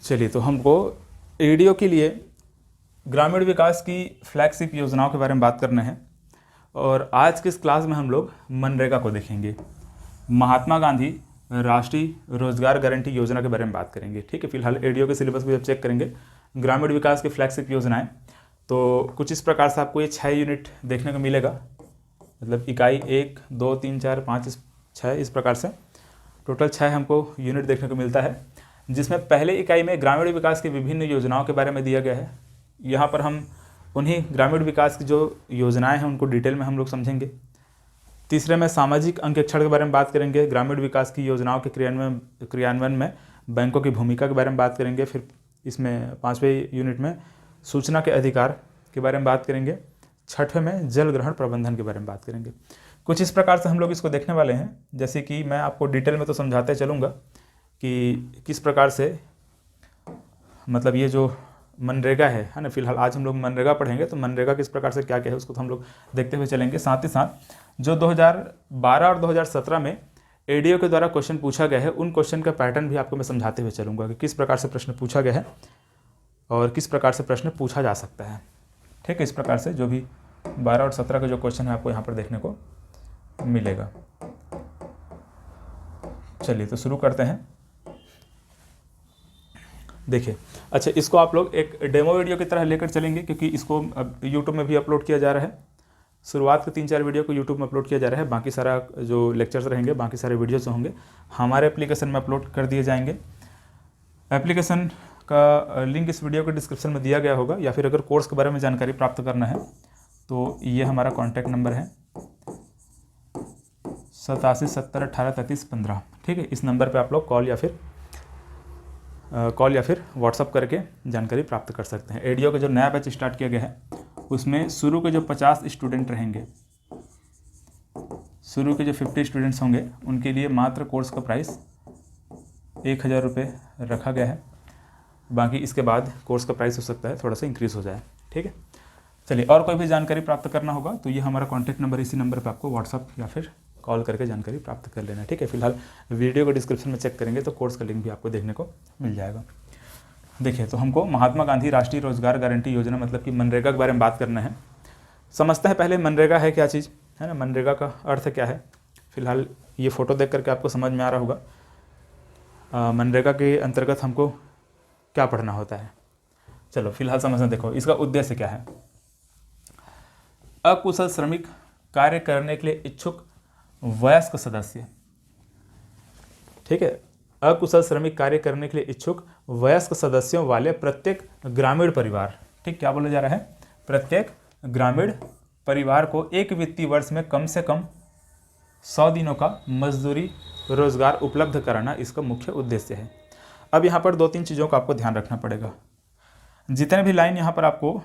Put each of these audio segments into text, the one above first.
चलिए, तो हमको एडीओ के लिए ग्रामीण विकास की फ्लैगशिप योजनाओं के बारे में बात करना है। और आज के इस क्लास में हम लोग मनरेगा को देखेंगे, महात्मा गांधी राष्ट्रीय रोजगार गारंटी योजना के बारे में बात करेंगे। ठीक है, फिलहाल एडीओ के सिलेबस को जब चेक करेंगे ग्रामीण विकास की फ्लैगशिप योजनाएं, तो कुछ इस प्रकार से आपको ये 6 यूनिट देखने को मिलेगा। मतलब इकाई 1, 2, 3, 4, 5, 6 इस प्रकार से टोटल 6 हमको यूनिट देखने को मिलता है, जिसमें पहले इकाई में ग्रामीण विकास की विभिन्न योजनाओं के बारे में दिया गया है। यहाँ पर हम उन्हीं ग्रामीण विकास की जो योजनाएं हैं उनको डिटेल में हम लोग समझेंगे। तीसरे में सामाजिक अंकेक्षण के बारे में बात करेंगे, ग्रामीण विकास की योजनाओं के क्रियान्वयन में बैंकों की भूमिका के बारे में बात करेंगे। फिर इसमें 5वें यूनिट में सूचना के अधिकार के बारे में बात करेंगे। 6वें में जल ग्रहण प्रबंधन के बारे में बात करेंगे। कुछ इस प्रकार से हम लोग इसको देखने वाले हैं, जैसे कि मैं आपको डिटेल में तो समझाते चलूँगा कि किस प्रकार से मतलब ये जो मनरेगा है ना। फिलहाल आज हम लोग मनरेगा पढ़ेंगे, तो मनरेगा किस प्रकार से क्या क्या है उसको तो हम लोग देखते हुए चलेंगे। साथ ही साथ जो 2012 और 2017 में एडीओ के द्वारा क्वेश्चन पूछा गया है, उन क्वेश्चन का पैटर्न भी आपको मैं समझाते हुए चलूँगा कि किस प्रकार से प्रश्न पूछा गया है और किस प्रकार से प्रश्न पूछा जा सकता है। ठीक है, इस प्रकार से जो भी 12 और 17 का जो क्वेश्चन है आपको यहाँ पर देखने को मिलेगा। चलिए, तो शुरू करते हैं। देखिए, अच्छा, इसको आप लोग एक डेमो वीडियो की तरह लेकर चलेंगे, क्योंकि इसको अब यूट्यूब में भी अपलोड किया जा रहा है। शुरुआत के 3-4 वीडियो को यूट्यूब में अपलोड किया जा रहा है, बाकी सारा जो लेक्चर्स रहेंगे, बाकी सारे वीडियोस जो होंगे हमारे एप्लीकेशन में अपलोड कर दिए जाएंगे। एप्लीकेशन का लिंक इस वीडियो के डिस्क्रिप्शन में दिया गया होगा, या फिर अगर कोर्स के बारे में जानकारी प्राप्त करना है तो ये हमारा कॉन्टैक्ट नंबर है 8770183315। ठीक है, इस नंबर पर आप लोग कॉल या फिर व्हाट्सअप करके जानकारी प्राप्त कर सकते हैं। एडीओ का जो नया बैच स्टार्ट किया गया है उसमें शुरू के जो 50 स्टूडेंट रहेंगे, शुरू के जो 50 स्टूडेंट्स होंगे उनके लिए मात्र कोर्स का प्राइस 1000 रुपये रखा गया है। बाकी इसके बाद कोर्स का प्राइस हो सकता है थोड़ा सा इंक्रीज़ हो जाए। ठीक है, चलिए, और कोई भी जानकारी प्राप्त करना होगा तो ये हमारा कॉन्टैक्ट नंबर, इसी नंबर पर आपको व्हाट्सअप या फिर कॉल करके जानकारी प्राप्त कर लेना है। ठीक है, फिलहाल वीडियो को डिस्क्रिप्शन में चेक करेंगे तो कोर्स का लिंक भी आपको देखने को मिल जाएगा। देखिए, तो हमको महात्मा गांधी राष्ट्रीय रोजगार गारंटी योजना मतलब कि मनरेगा के बारे में बात करना है। समझते हैं पहले मनरेगा है क्या चीज़, है ना, मनरेगा का अर्थ क्या है। फिलहाल ये फ़ोटो देख करके आपको समझ में आ रहा होगा मनरेगा के अंतर्गत हमको क्या पढ़ना होता है। चलो फिलहाल समझना। देखो, इसका उद्देश्य क्या है। अकुशल श्रमिक कार्य करने के लिए इच्छुक वयस्क सदस्य, ठीक है, अकुशल श्रमिक कार्य करने के लिए इच्छुक वयस्क सदस्यों वाले प्रत्येक ग्रामीण परिवार, ठीक, क्या बोला जा रहा है, प्रत्येक ग्रामीण परिवार को एक वित्तीय वर्ष में कम से कम 100 दिनों का मजदूरी रोजगार उपलब्ध कराना इसका मुख्य उद्देश्य है। अब यहाँ पर 2-3 चीज़ों का आपको ध्यान रखना पड़ेगा। जितने भी लाइन यहाँ पर आपको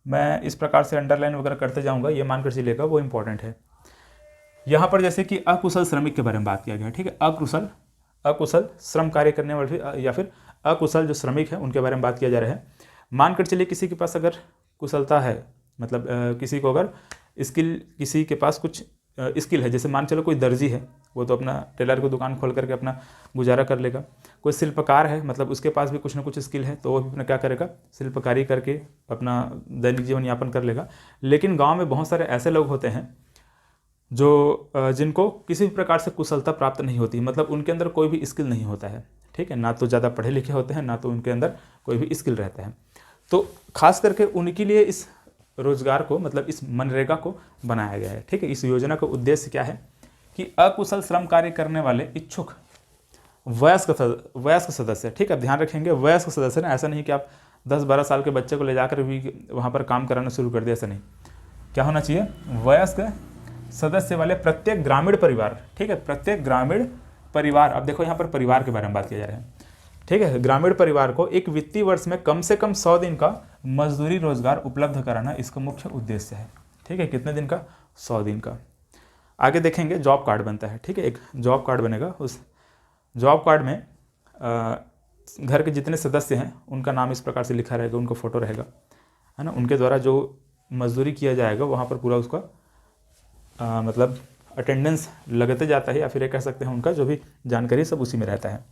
मैं इस प्रकार से अंडरलाइन वगैरह करते जाऊँगा, ये मानकर चलिएगा वो इंपॉर्टेंट है। यहाँ पर जैसे कि अकुशल श्रमिक के बारे में बात किया गया है। ठीक है, अकुशल श्रम कार्य करने वाले या फिर अकुशल जो श्रमिक है उनके बारे में बात किया जा रहा है। मानकर चलिए किसी के पास अगर कुशलता है, मतलब किसी को अगर स्किल, किसी के पास कुछ स्किल है, जैसे मान चलो कोई दर्जी है, वो तो अपना टेलर की दुकान खोल करके अपना गुजारा कर लेगा। कोई शिल्पकार है, मतलब उसके पास भी कुछ ना कुछ स्किल है, तो वो भी अपना क्या करेगा, शिल्पकारी करके अपना दैनिक जीवन यापन कर लेगा। लेकिन गाँव में बहुत सारे ऐसे लोग होते हैं जो जिनको किसी भी प्रकार से कुशलता प्राप्त नहीं होती, मतलब उनके अंदर कोई भी स्किल नहीं होता है। ठीक है, ना तो ज़्यादा पढ़े लिखे होते हैं, ना तो उनके अंदर कोई भी स्किल रहता है। तो खास करके उनके लिए इस रोजगार को, मतलब इस मनरेगा को बनाया गया है। ठीक है, इस योजना का उद्देश्य क्या है कि अकुशल श्रम कार्य करने वाले इच्छुक वयस्क सदस्य, ठीक है, ध्यान रखेंगे वयस्क सदस्य ना, ऐसा नहीं कि आप 10-12 साल के बच्चे को ले जाकर भी वहाँ पर काम कराना शुरू कर दिया, ऐसा नहीं। क्या होना चाहिए, वयस्क सदस्य वाले प्रत्येक ग्रामीण परिवार। ठीक है, प्रत्येक ग्रामीण परिवार, अब देखो यहाँ पर परिवार के बारे में बात किया जा रहा है। ठीक है, ग्रामीण परिवार को एक वित्तीय वर्ष में कम से कम 100 दिन का मजदूरी रोजगार उपलब्ध कराना इसका मुख्य उद्देश्य है। ठीक है, कितने दिन का, 100 दिन का। आगे देखेंगे जॉब कार्ड बनता है। ठीक है, एक जॉब कार्ड बनेगा। उस जॉब कार्ड में घर के जितने सदस्य हैं उनका नाम इस प्रकार से लिखा रहेगा, उनका फोटो रहेगा, है ना, उनके द्वारा जो मजदूरी किया जाएगा वहाँ पर पूरा उसका मतलब अटेंडेंस लगते जाता है, या फिर ये कह सकते हैं उनका जो भी जानकारी सब उसी में रहता है।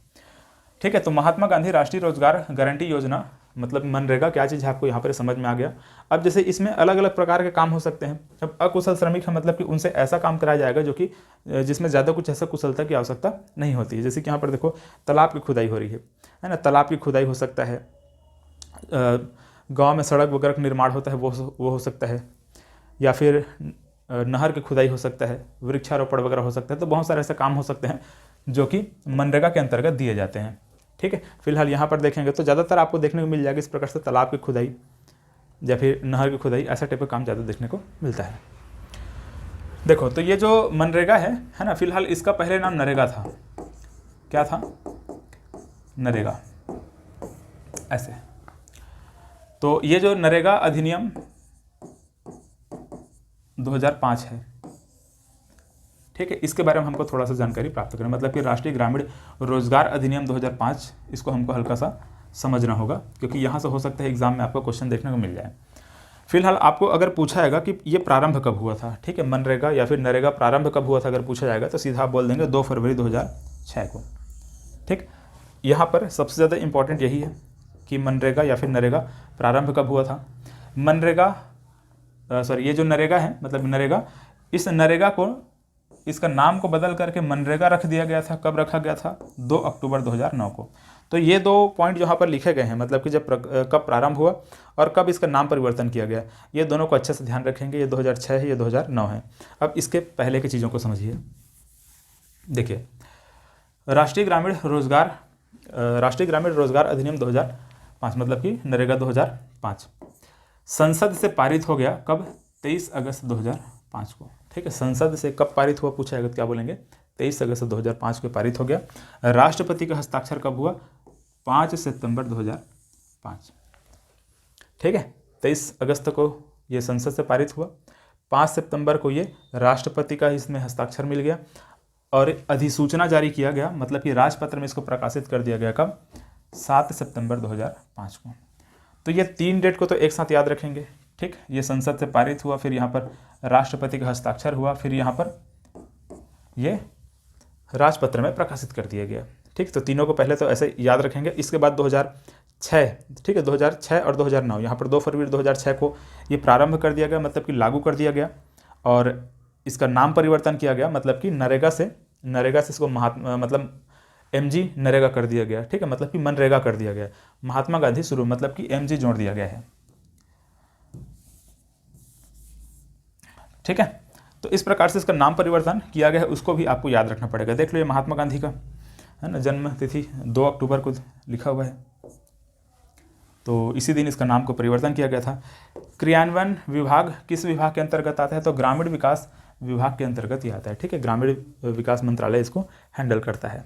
ठीक है। तो महात्मा गांधी राष्ट्रीय रोजगार गारंटी योजना मतलब मनरेगा क्या चीज़ है आपको यहाँ पर समझ में आ गया। अब जैसे इसमें अलग अलग प्रकार के काम हो सकते हैं। अब अकुशल श्रमिक है मतलब कि उनसे ऐसा काम कराया जाएगा जो कि जिसमें ज़्यादा कुछ ऐसा कुशलता की आवश्यकता नहीं होती है। जैसे कि यहाँ पर देखो तालाब की खुदाई हो रही है ना, तालाब की खुदाई हो सकता है, गांव में सड़क वगैरह का निर्माण होता है वो हो सकता है, या फिर नहर की खुदाई हो सकता है, वृक्षारोपण वगैरह हो सकता है। तो बहुत सारे ऐसे काम हो सकते हैं जो कि मनरेगा के अंतर्गत दिए जाते हैं। ठीक है, फिलहाल यहाँ पर देखेंगे तो ज़्यादातर आपको देखने को मिल जाएगा इस प्रकार से तालाब की खुदाई या फिर नहर की खुदाई, ऐसा टाइप का काम ज़्यादा देखने को मिलता है। देखो तो ये जो मनरेगा है ना, फिलहाल इसका पहले नाम नरेगा था। क्या था? नरेगा, ऐसे। तो ये जो नरेगा अधिनियम 2005 है, ठीक है, इसके बारे में हमको थोड़ा सा जानकारी प्राप्त करना, मतलब कि राष्ट्रीय ग्रामीण रोजगार अधिनियम 2005, इसको हमको हल्का सा समझना होगा क्योंकि यहाँ से हो सकता है एग्जाम में आपको क्वेश्चन देखने को मिल जाए। फिलहाल आपको अगर पूछा जाएगा कि ये प्रारंभ कब हुआ था, ठीक है, मनरेगा या फिर नरेगा प्रारंभ कब हुआ था अगर पूछा जाएगा तो सीधा आप बोल देंगे 2 फरवरी 2006 को। ठीक, यहाँ पर सबसे ज़्यादा इंपॉर्टेंट यही है कि मनरेगा या फिर नरेगा प्रारंभ कब हुआ था। मनरेगा ये जो नरेगा है मतलब नरेगा, इस नरेगा को इसका नाम को बदल करके मनरेगा रख दिया गया था। कब रखा गया था? 2 अक्टूबर 2009 को। तो ये 2 पॉइंट यहाँ पर लिखे गए हैं, मतलब कि जब कब प्रारंभ हुआ और कब इसका नाम परिवर्तन किया गया, ये दोनों को अच्छे से ध्यान रखेंगे। ये 2006 है, ये 2009 है। अब इसके पहले की चीज़ों को समझिए। देखिए, राष्ट्रीय ग्रामीण रोजगार अधिनियम 2005 मतलब कि नरेगा 2005 संसद से पारित हो गया कब? 23 अगस्त 2005 को। ठीक है, संसद से कब पारित हुआ पूछा जाएगा तो क्या बोलेंगे? 23 अगस्त 2005 को पारित हो गया। राष्ट्रपति का हस्ताक्षर कब हुआ? 5 सितंबर 2005। ठीक है, 23 अगस्त को ये संसद से पारित हुआ, 5 सितंबर को ये राष्ट्रपति का इसमें हस्ताक्षर मिल गया और अधिसूचना जारी किया गया, मतलब कि राजपत्र में इसको प्रकाशित कर दिया गया कब? 7 सितंबर 2005 को। तो ये 3 डेट को तो एक साथ याद रखेंगे। ठीक, ये संसद से पारित हुआ, फिर यहाँ पर राष्ट्रपति का हस्ताक्षर हुआ, फिर यहाँ पर ये राजपत्र में प्रकाशित कर दिया गया। ठीक, तो तीनों को पहले तो ऐसे याद रखेंगे। इसके बाद 2006, ठीक है, 2006 और 2009, यहाँ पर 2 फरवरी 2006 को ये प्रारंभ कर दिया गया, मतलब कि लागू कर दिया गया और इसका नाम परिवर्तन किया गया, मतलब कि नरेगा से इसको मतलब MG नरेगा कर दिया गया। ठीक है, मतलब कि मनरेगा कर दिया गया। महात्मा गांधी शुरू मतलब कि MG जोड़ दिया गया है। ठीक है, तो इस प्रकार से इसका नाम परिवर्तन किया गया है, उसको भी आपको याद रखना पड़ेगा। देख लो, ये महात्मा गांधी का है ना जन्म तिथि 2 अक्टूबर को लिखा हुआ है, तो इसी दिन इसका नाम को परिवर्तन किया गया था। क्रियान्वयन विभाग किस विभाग के अंतर्गत आता है? तो ग्रामीण विकास विभाग के अंतर्गत ही आता है। ठीक है, ग्रामीण विकास मंत्रालय इसको हैंडल करता है।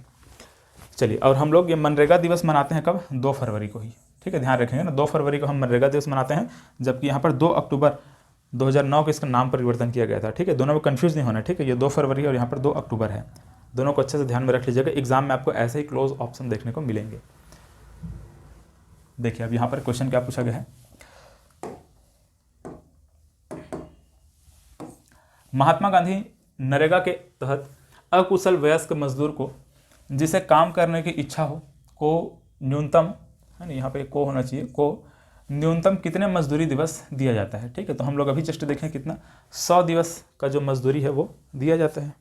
चलिए, और हम लोग ये मनरेगा दिवस मनाते हैं कब? 2 फरवरी को ही। ठीक है, ध्यान रखेंगे ना, 2 फरवरी को हम मनरेगा दिवस मनाते हैं, जबकि यहाँ पर 2 अक्टूबर 2009 को इसका नाम परिवर्तन किया गया था। ठीक है, दोनों में कंफ्यूज नहीं होना। ठीक है, ये 2 फरवरी और यहाँ पर 2 अक्टूबर है, दोनों को अच्छे से ध्यान में रख लीजिएगा। एग्जाम में आपको ऐसे ही क्लोज ऑप्शन देखने को मिलेंगे। देखिए, अब यहाँ पर क्वेश्चन क्या पूछा गया है? महात्मा गांधी नरेगा के तहत अकुशल वयस्क मजदूर को जिसे काम करने की इच्छा हो को न्यूनतम, है ना, यहाँ पे को होना चाहिए, को न्यूनतम कितने मजदूरी दिवस दिया जाता है? ठीक है, तो हम लोग अभी जस्ट देखें कितना 100 दिवस का जो मजदूरी है वो दिया जाता है।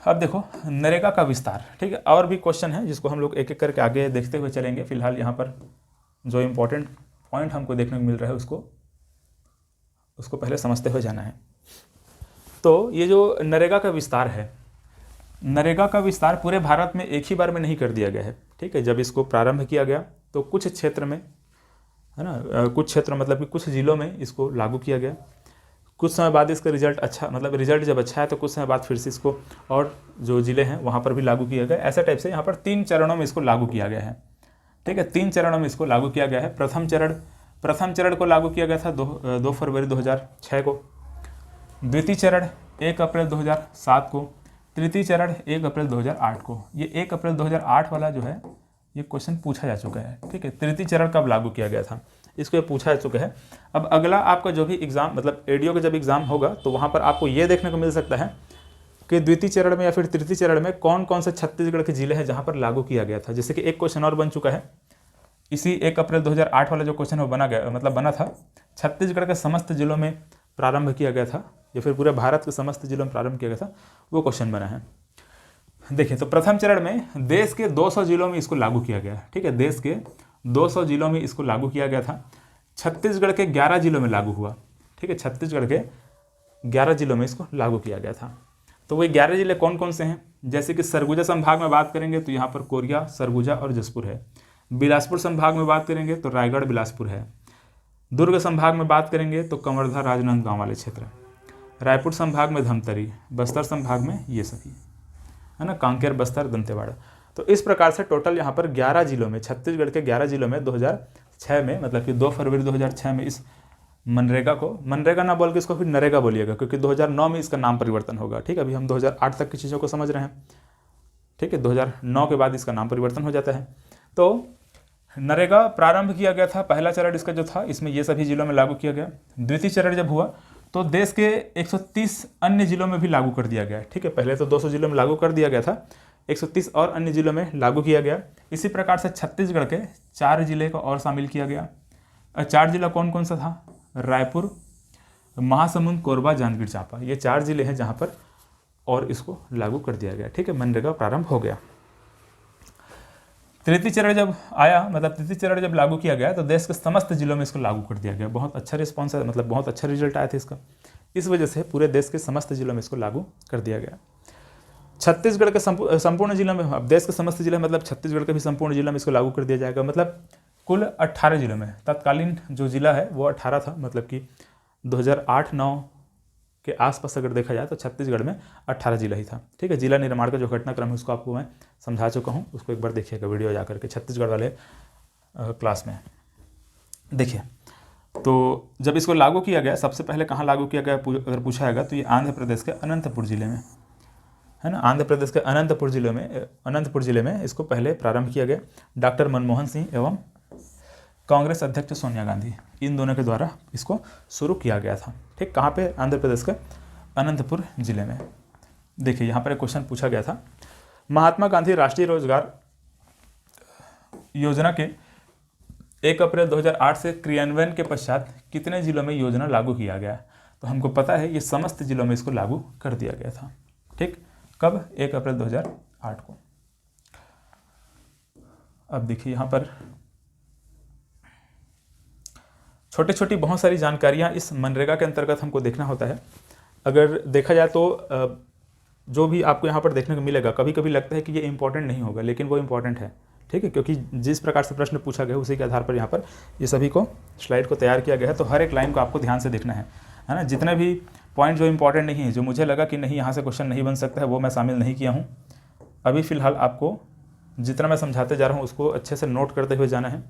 अब देखो नरेगा का विस्तार। ठीक है, और भी क्वेश्चन है जिसको हम लोग एक एक करके आगे देखते हुए चलेंगे। फिलहाल यहाँ पर जो इम्पोर्टेंट पॉइंट हमको देखने को मिल रहा है उसको पहले समझते हुए जाना है। तो ये जो नरेगा का विस्तार है, नरेगा का विस्तार पूरे भारत में एक ही बार में नहीं कर दिया गया है। ठीक है, जब इसको प्रारंभ किया गया तो कुछ क्षेत्र में, है ना, कुछ क्षेत्र मतलब कि कुछ जिलों में इसको लागू किया गया। कुछ समय बाद इसका रिजल्ट अच्छा, मतलब रिजल्ट जब अच्छा है तो कुछ समय बाद फिर से इसको और जो ज़िले हैं वहाँ पर भी लागू किया गया। ऐसा टाइप से यहाँ पर 3 चरणों में इसको लागू किया गया है। ठीक है, 3 चरणों में इसको लागू किया गया है। प्रथम चरण को लागू किया गया था 2 फरवरी 2006 को, द्वितीय चरण 1 अप्रैल 2007 को, तृतीय चरण 1 अप्रैल 2008 को। ये 1 अप्रैल 2008 वाला जो है ये क्वेश्चन पूछा जा चुका है। ठीक है, तृतीय चरण कब लागू किया गया था इसको ये पूछा जा चुका है। अब अगला आपका जो भी एग्ज़ाम, मतलब एडीओ का जब एग्ज़ाम होगा तो वहाँ पर आपको ये देखने को मिल सकता है कि द्वितीय चरण में या फिर तृतीय चरण में कौन कौन से छत्तीसगढ़ के जिले हैं जहां पर लागू किया गया था। जैसे कि एक क्वेश्चन और बन चुका है, इसी 1 अप्रैल 2008 वाला जो क्वेश्चन है वो बना था, छत्तीसगढ़ के समस्त जिलों में प्रारंभ किया गया था या फिर पूरे भारत के समस्त जिलों में प्रारंभ किया गया था, वो क्वेश्चन बना है। देखिए, तो प्रथम चरण में देश के 200 जिलों में इसको लागू किया गया, ठीक है, देश के 200 जिलों में इसको लागू किया गया था। छत्तीसगढ़ के 11 जिलों में लागू हुआ, ठीक है, छत्तीसगढ़ के 11 जिलों में इसको लागू किया गया था। तो वही 11 जिले कौन कौन से हैं, जैसे कि सरगुजा संभाग में बात करेंगे तो यहाँ पर कोरिया, सरगुजा और जसपुर है। बिलासपुर संभाग में बात करेंगे तो रायगढ़, बिलासपुर है। दुर्ग संभाग में बात करेंगे तो कवर्धा, राजनांदगांव वाले क्षेत्र। रायपुर संभाग में धमतरी, बस्तर संभाग में ये सभी है ना, कांकेर, बस्तर, दंतेवाड़ा। तो इस प्रकार से टोटल यहाँ पर 11 जिलों में, छत्तीसगढ़ के 11 जिलों में 2006 में, मतलब कि 2 फरवरी 2006 में इस मनरेगा को, मनरेगा ना बोल के इसको फिर नरेगा बोलिएगा, क्योंकि 2009 में इसका नाम परिवर्तन होगा, ठीक है। अभी हम 2008 तक की चीज़ों को समझ रहे हैं, ठीक है, 2009 के बाद इसका नाम परिवर्तन हो जाता है। तो नरेगा प्रारंभ किया गया था, पहला चरण इसका जो था, इसमें ये सभी जिलों में लागू किया गया। द्वितीय चरण जब हुआ तो देश के 130 अन्य जिलों में भी लागू कर दिया गया, ठीक है। पहले तो 200 जिलों में लागू कर दिया गया था, 130 और अन्य जिलों में लागू किया गया। इसी प्रकार से छत्तीसगढ़ के 4 जिले को और शामिल किया गया। 4 जिला कौन कौन सा था, रायपुर, महासमुंद, कोरबा, जांजगीर चांपा, ये 4 जिले हैं जहाँ पर और इसको लागू कर दिया गया, ठीक है, मनरेगा प्रारंभ हो गया। तृतीय चरण जब आया, मतलब तृतीय चरण जब लागू किया गया तो देश के समस्त जिलों में इसको लागू कर दिया गया। बहुत अच्छा रिस्पॉन्स है, मतलब बहुत अच्छा रिजल्ट आया था इसका, इस वजह से पूरे देश के समस्त जिलों में इसको लागू कर दिया गया। छत्तीसगढ़ के संपूर्ण जिलों में, अब देश के समस्त जिले मतलब छत्तीसगढ़ के भी संपूर्ण जिलों में इसको लागू कर दिया जाएगा। मतलब कुल 18 जिलों में, तत्कालीन जो जिला है वो 18 था, मतलब कि 2008-9 के आसपास अगर देखा जाए तो छत्तीसगढ़ में 18 जिला ही था, ठीक है। जिला निर्माण का जो घटनाक्रम है उसको आपको मैं समझा चुका हूँ, उसको एक बार देखिएगा वीडियो जाकर के छत्तीसगढ़ वाले क्लास में। देखिए, तो जब इसको लागू किया गया, सबसे पहले कहाँ लागू किया गया अगर पूछा जाएगा तो ये आंध्र प्रदेश के अनंतपुर जिले में है ना, आंध्र प्रदेश के अनंतपुर जिले में इसको पहले प्रारंभ किया गया। डॉक्टर मनमोहन सिंह एवं कांग्रेस अध्यक्ष सोनिया गांधी, इन दोनों के द्वारा इसको शुरू किया गया था, ठीक। कहाँ पे, आंध्र प्रदेश के अनंतपुर जिले में। देखिए, यहाँ पर एक क्वेश्चन पूछा गया था, महात्मा गांधी राष्ट्रीय रोजगार योजना के 1 अप्रैल 2008 से क्रियान्वयन के पश्चात कितने जिलों में योजना लागू किया गया। तो हमको पता है ये समस्त जिलों में इसको लागू कर दिया गया था, ठीक। कब, 1 अप्रैल 2008 को। अब देखिए, यहाँ पर छोटी छोटी बहुत सारी जानकारियाँ इस मनरेगा के अंतर्गत हमको देखना होता है। अगर देखा जाए तो जो भी आपको यहाँ पर देखने को मिलेगा, कभी कभी लगता है कि ये इंपॉर्टेंट नहीं होगा, लेकिन वो इंपॉर्टेंट है, ठीक है, क्योंकि जिस प्रकार से प्रश्न पूछा गया उसी के आधार पर यहाँ पर ये सभी को स्लाइड को तैयार किया गया है। तो हर एक लाइन को आपको ध्यान से देखना है ना। जितने भी पॉइंट जो इंपॉर्टेंट नहीं है, जो मुझे लगा कि नहीं यहाँ से क्वेश्चन नहीं बन सकता है, वो मैं शामिल नहीं किया हूँ। अभी फ़िलहाल आपको जितना मैं समझाते जा रहा हूँ उसको अच्छे से नोट करते हुए जाना है,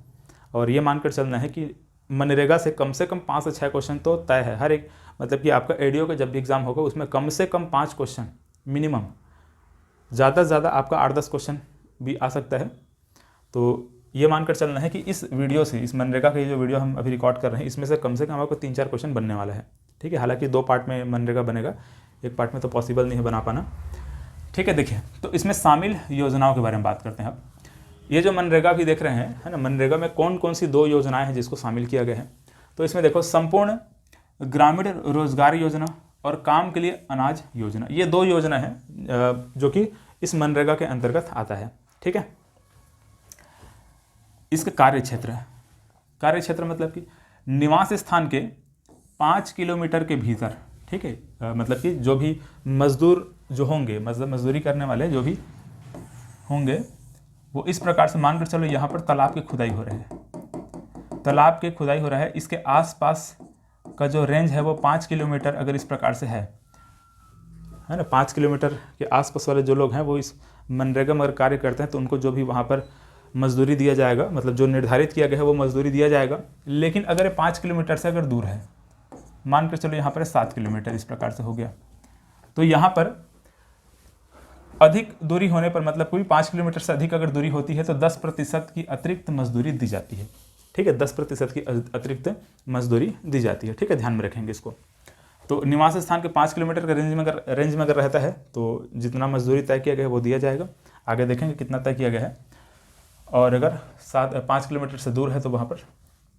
और ये मानकर चलना है कि मनरेगा से कम 5 से 6 क्वेश्चन तो तय है हर एक, मतलब कि आपका एडीओ का जब भी एग्ज़ाम होगा उसमें कम से कम 5 क्वेश्चन मिनिमम, ज़्यादा से ज़्यादा आपका 8-10 क्वेश्चन भी आ सकता है। तो ये मानकर चलना है कि इस वीडियो से, इस मनरेगा का जो वीडियो हम अभी रिकॉर्ड कर रहे हैं, इसमें से कम आपको 3-4 क्वेश्चन बनने वाला है, ठीक है। हालांकि 2 पार्ट में मनरेगा बनेगा, एक पार्ट में तो पॉसिबल नहीं है बना पाना, ठीक है। देखिए, तो इसमें शामिल योजनाओं के बारे में बात करते हैं। अब ये जो मनरेगा भी देख रहे हैं, है ना, मनरेगा में कौन कौन सी 2 योजनाएं हैं जिसको शामिल किया गया है। तो इसमें देखो, संपूर्ण ग्रामीण रोजगार योजना और काम के लिए अनाज योजना, ये 2 योजना है जो कि इस मनरेगा के अंतर्गत आता है, ठीक है। इसका कार्यक्षेत्र मतलब कि निवास स्थान के 5 किलोमीटर के भीतर, ठीक है, मतलब कि जो भी मजदूर जो होंगे, मतलब मजदूरी करने वाले जो भी होंगे, वो इस प्रकार से मानकर चलो, यहाँ पर तालाब की खुदाई हो रही है, तालाब की खुदाई हो रहा है, इसके आसपास का जो रेंज है वो 5 किलोमीटर अगर इस प्रकार से है ना, 5 किलोमीटर के आसपास वाले जो लोग हैं वो इस मनरेगा में अगर कार्य करते हैं तो उनको जो भी वहाँ पर मजदूरी दिया जाएगा, मतलब जो निर्धारित किया गया है वो मजदूरी दिया जाएगा। लेकिन अगर ये 5 किलोमीटर से अगर दूर है, मानकर चलो यहाँ पर 7 किलोमीटर इस प्रकार से हो गया, तो यहाँ पर अधिक दूरी होने पर, मतलब कोई 5 किलोमीटर से अधिक अगर दूरी होती है तो 10% की अतिरिक्त मजदूरी दी जाती है, ठीक है, 10% की अतिरिक्त मजदूरी दी जाती है, ठीक है, ध्यान में रखेंगे इसको। तो निवास स्थान के 5 किलोमीटर के रेंज में अगर रहता है तो जितना मजदूरी तय किया गया है वो दिया जाएगा। आगे देखेंगे कितना तय किया गया है। और अगर 5 किलोमीटर से दूर है तो वहाँ पर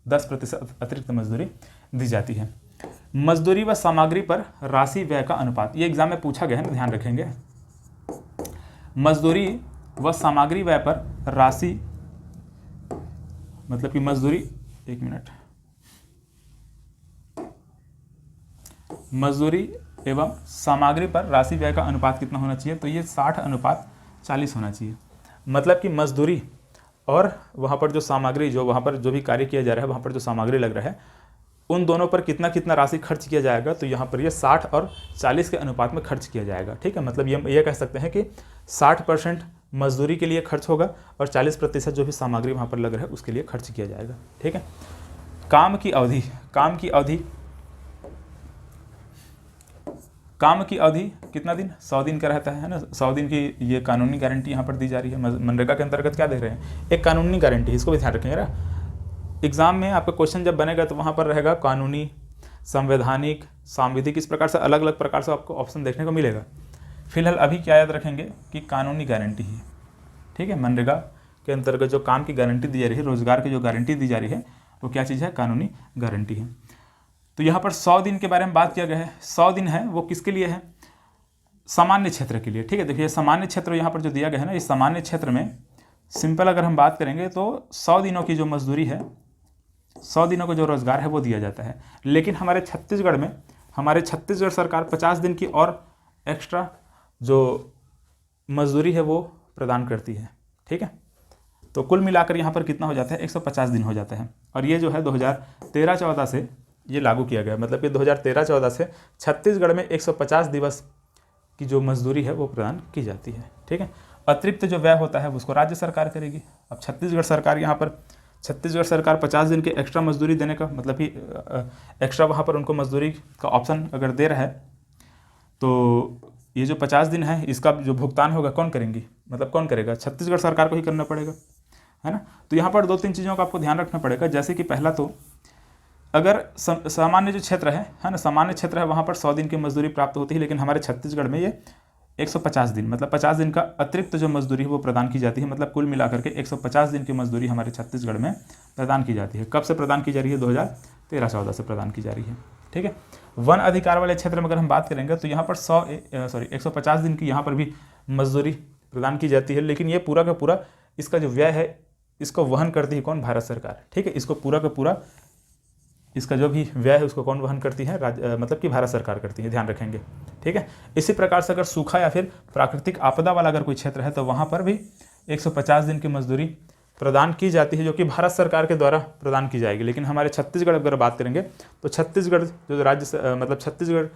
10% अतिरिक्त मजदूरी दी जाती है। मजदूरी व सामग्री पर राशि व्यय का अनुपात, ये एग्जाम में पूछा गया है ना, ध्यान रखेंगे। मजदूरी व सामग्री व्यय पर राशि, मतलब कि मजदूरी, एक मिनट, मजदूरी एवं सामग्री पर राशि व्यय का अनुपात कितना होना चाहिए, तो ये 60:40 होना चाहिए। मतलब कि मजदूरी और वहाँ पर जो सामग्री, जो वहाँ पर जो भी कार्य किया जा रहा है, वहाँ पर जो सामग्री लग रहा है, उन दोनों पर कितना कितना राशि खर्च किया जाएगा, तो यहाँ पर ये 60 और 40 के अनुपात में खर्च किया जाएगा। ठीक है, मतलब ये कह सकते हैं कि 60% मजदूरी के लिए खर्च होगा और 40% जो भी सामग्री वहाँ पर लग रहा है उसके लिए खर्च किया जाएगा। ठीक है। काम की अवधि कितना दिन, 100 दिन का रहता है ना। 100 दिन की ये कानूनी गारंटी यहाँ पर दी जा रही है। मनरेगा के अंतर्गत क्या देख रहे हैं, एक कानूनी गारंटी, इसको भी ध्यान रखेंगे ना। एग्जाम में आपका क्वेश्चन जब बनेगा तो वहाँ पर रहेगा कानूनी, संवैधानिक, सांविधिक, इस प्रकार से अलग अलग प्रकार से आपको ऑप्शन देखने को मिलेगा। फिलहाल अभी क्या याद रखेंगे कि कानूनी गारंटी है। ठीक है, मनरेगा के अंतर्गत जो काम की गारंटी दी जा रही है, रोजगार की जो गारंटी दी जा रही है, वो क्या चीज़ है, कानूनी गारंटी है। तो यहाँ पर 100 दिन के बारे में बात किया गया है। 100 दिन है वो किसके लिए है, सामान्य क्षेत्र के लिए। ठीक है, देखिए सामान्य क्षेत्र यहाँ पर जो दिया गया है ना, इस सामान्य क्षेत्र में सिंपल अगर हम बात करेंगे तो 100 दिनों की जो मजदूरी है, 100 दिनों का जो रोजगार है वो दिया जाता है। लेकिन हमारे छत्तीसगढ़ सरकार 50 दिन की और एक्स्ट्रा जो मजदूरी है वो प्रदान करती है। ठीक है, तो कुल मिलाकर यहाँ पर कितना हो जाता है, 150 दिन हो जाता है। और ये जो है 2013-14 से ये लागू किया गया, मतलब कि 2013-14 से छत्तीसगढ़ में 150 दिवस की जो मजदूरी है वो प्रदान की जाती है। ठीक है, अतिरिक्त जो व्यय होता है उसको राज्य सरकार करेगी। अब छत्तीसगढ़ सरकार 50 दिन के एक्स्ट्रा मजदूरी देने का, मतलब कि एक्स्ट्रा वहाँ पर उनको मजदूरी का ऑप्शन अगर दे रहा है, तो ये जो 50 दिन है इसका जो भुगतान होगा कौन करेगा, छत्तीसगढ़ सरकार को ही करना पड़ेगा, है ना। तो यहाँ पर 2-3 चीज़ों का आपको ध्यान रखना पड़ेगा। जैसे कि पहला तो अगर सामान्य जो क्षेत्र है ना, सामान्य क्षेत्र है, वहाँ पर 100 दिन की मजदूरी प्राप्त होती है, लेकिन हमारे छत्तीसगढ़ में ये 150 दिन, मतलब 50 दिन का अतिरिक्त जो मजदूरी है वो प्रदान की जाती है। मतलब कुल मिलाकर के 150 दिन की मजदूरी हमारे छत्तीसगढ़ में प्रदान की जाती है। कब से प्रदान की जा रही है, 2013-14 से प्रदान की जा रही है। ठीक है, वन अधिकार वाले क्षेत्र में अगर हम बात करेंगे तो यहाँ पर 150 दिन की यहाँ पर भी मजदूरी प्रदान की जाती है। लेकिन ये पूरा का पूरा इसका जो व्यय है इसको वहन करती है कौन, भारत सरकार। ठीक है, इसको पूरा का पूरा इसका जो भी व्यय है उसको कौन वहन करती है, मतलब कि भारत सरकार करती है, ध्यान रखेंगे। ठीक है, इसी प्रकार से अगर सूखा या फिर प्राकृतिक आपदा वाला अगर कोई क्षेत्र है तो वहाँ पर भी 150 दिन की मजदूरी प्रदान की जाती है, जो कि भारत सरकार के द्वारा प्रदान की जाएगी। लेकिन हमारे छत्तीसगढ़ अगर बात करेंगे तो छत्तीसगढ़ छत्तीसगढ़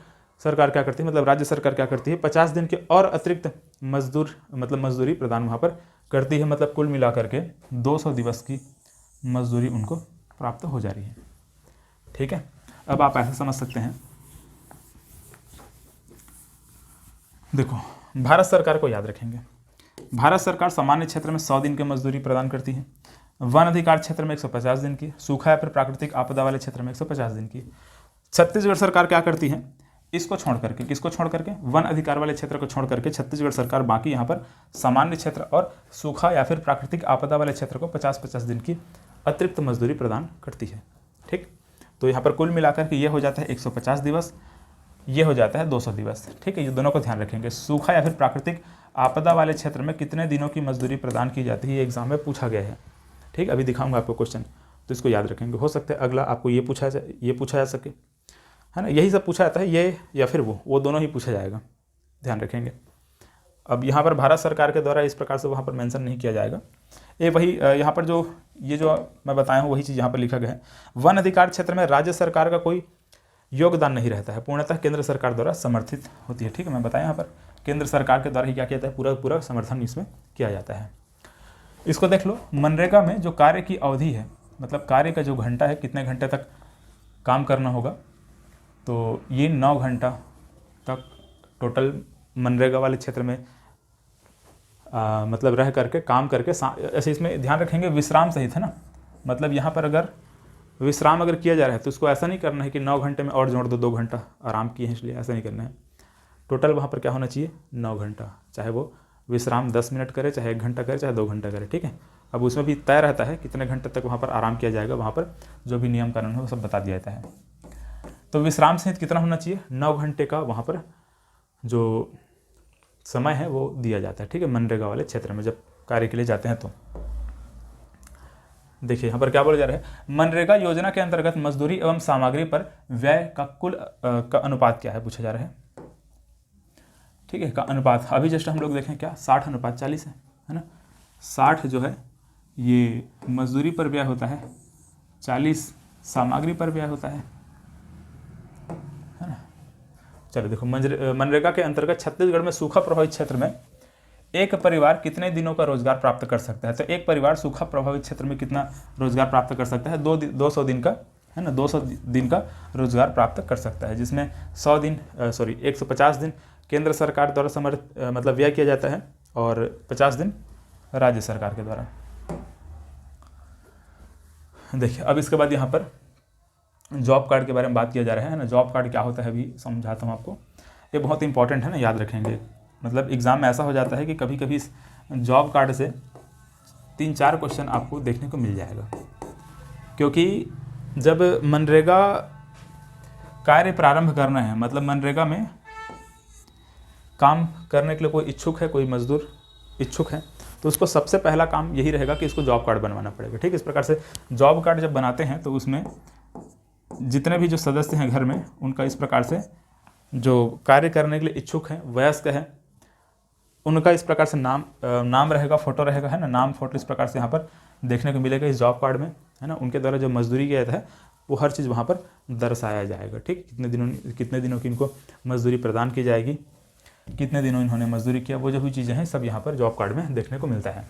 सरकार क्या करती है, मतलब राज्य सरकार क्या करती है, 50 दिन के और अतिरिक्त मजदूरी प्रदान वहाँ पर करती है। मतलब कुल मिलाकर के 200 दिवस की मजदूरी उनको प्राप्त हो जा रही है। ठीक है, अब आप ऐसे समझ सकते हैं, देखो भारत सरकार को याद रखेंगे। भारत सरकार सामान्य क्षेत्र में 100 दिन की मजदूरी प्रदान करती है, वन अधिकार क्षेत्र में 150 दिन की, सूखा या फिर प्राकृतिक आपदा वाले क्षेत्र में 150 दिन की। छत्तीसगढ़ सरकार क्या करती है, इसको छोड़ करके, किसको छोड़ करके, वन अधिकार वाले क्षेत्र को छोड़ करके छत्तीसगढ़ सरकार बाकी यहाँ पर सामान्य क्षेत्र और सूखा या फिर प्राकृतिक आपदा वाले क्षेत्र को 50-50 दिन की अतिरिक्त मजदूरी प्रदान करती है। ठीक, तो यहाँ पर कुल मिलाकर के ये हो जाता है 150 दिवस, ये हो जाता है 200 दिवस। ठीक है, ये दोनों को ध्यान रखेंगे। सूखा या फिर प्राकृतिक आपदा वाले क्षेत्र में कितने दिनों की मजदूरी प्रदान की जाती है, ये एग्जाम में पूछा गया है। ठीक, अभी दिखाऊंगा आपको क्वेश्चन, तो इसको याद रखेंगे। हो सकता है अगला आपको ये पूछा जा सके, है ना, यही सब पूछा जाता है, ये या फिर वो दोनों ही पूछा जाएगा, ध्यान रखेंगे। अब यहाँ पर भारत सरकार के द्वारा इस प्रकार से वहाँ पर मेंशन नहीं किया जाएगा। ये वही यहाँ पर जो मैं बताया हूँ वही चीज़ यहाँ पर लिखा गया है। वन अधिकार क्षेत्र में राज्य सरकार का कोई योगदान नहीं रहता है, पूर्णतः केंद्र सरकार द्वारा समर्थित होती है। ठीक है, मैं बताया यहाँ पर केंद्र सरकार के द्वारा ही क्या किया जाता है, पूरा समर्थन इसमें किया जाता है। इसको देख लो, मनरेगा में जो कार्य की अवधि है, मतलब कार्य का जो घंटा है, कितने घंटे तक काम करना होगा, तो ये 9 घंटा तक टोटल मनरेगा वाले क्षेत्र में मतलब रह करके काम करके ऐसे इसमें ध्यान रखेंगे विश्राम सहित, है ना। मतलब यहाँ पर अगर विश्राम अगर किया जा रहा है तो उसको ऐसा नहीं करना है कि 9 घंटे में और जोड़ दो, 2 घंटा आराम किए हैं इसलिए, ऐसा नहीं करना है। टोटल वहाँ पर क्या होना चाहिए, 9 घंटा, चाहे वो विश्राम 10 मिनट करे, चाहे 1 घंटा करे, चाहे 2 घंटा करे, ठीक है। अब उसमें भी तय रहता है कितने घंटे तक वहाँ पर आराम किया जाएगा, वहाँ पर जो भी नियम कानून है वो सब बता दिया जाता है। तो विश्राम सहित कितना होना चाहिए, 9 घंटे का वहाँ पर जो समय है वो दिया जाता है, ठीक है, मनरेगा वाले क्षेत्र में जब कार्य के लिए जाते हैं। तो देखिए यहाँ पर क्या बोला जा रहा है, मनरेगा योजना के अंतर्गत मजदूरी एवं सामग्री पर व्यय का कुल का अनुपात क्या है, पूछा जा रहा है, ठीक है, का अनुपात। अभी जस्ट हम लोग देखें क्या 60:40 है ना। 60 जो है ये मजदूरी पर व्यय होता है, 40 सामग्री पर व्यय होता है ना। चलो देखो, मनरेगा के अंतर्गत छत्तीसगढ़ में सूखा प्रभावित क्षेत्र में एक परिवार कितने दिनों का रोजगार प्राप्त कर सकता है। तो एक परिवार सूखा प्रभावित क्षेत्र में कितना रोजगार प्राप्त कर सकता है, 200 दिन का, है ना, 200 दिन का रोजगार प्राप्त कर सकता है, जिसमें 150 दिन केंद्र सरकार द्वारा मतलब व्यय किया जाता है और 50 दिन राज्य सरकार के द्वारा। देखिए अब इसके बाद यहाँ पर जॉब कार्ड के बारे में बात किया जा रहा है ना। जॉब कार्ड क्या होता है अभी समझाता हूँ आपको, ये बहुत इंपॉर्टेंट है ना, याद रखेंगे। मतलब एग्ज़ाम में ऐसा हो जाता है कि कभी कभी इस जॉब कार्ड से 3-4 क्वेश्चन आपको देखने को मिल जाएगा, क्योंकि जब मनरेगा कार्य प्रारंभ करना है, मतलब मनरेगा में काम करने के लिए कोई इच्छुक है, कोई मजदूर इच्छुक है, तो उसको सबसे पहला काम यही रहेगा कि इसको जॉब कार्ड बनवाना पड़ेगा, ठीक है। इस प्रकार से जॉब कार्ड जब बनाते हैं तो उसमें जितने भी जो सदस्य हैं घर में, उनका इस प्रकार से जो कार्य करने के लिए इच्छुक हैं, वयस्क हैं, उनका इस प्रकार से नाम रहेगा, फोटो रहेगा, है ना, नाम फोटो इस प्रकार से यहाँ पर देखने को मिलेगा इस जॉब कार्ड में, है ना। उनके द्वारा जो मजदूरी किया जाता है वो हर चीज़ वहाँ पर दर्शाया जाएगा, ठीक। कितने दिनों की इनको मजदूरी प्रदान की जाएगी, कितने दिनों इन्होंने मजदूरी किया, वो जो भी चीज़ें हैं सब यहाँ पर जॉब कार्ड में देखने को मिलता है।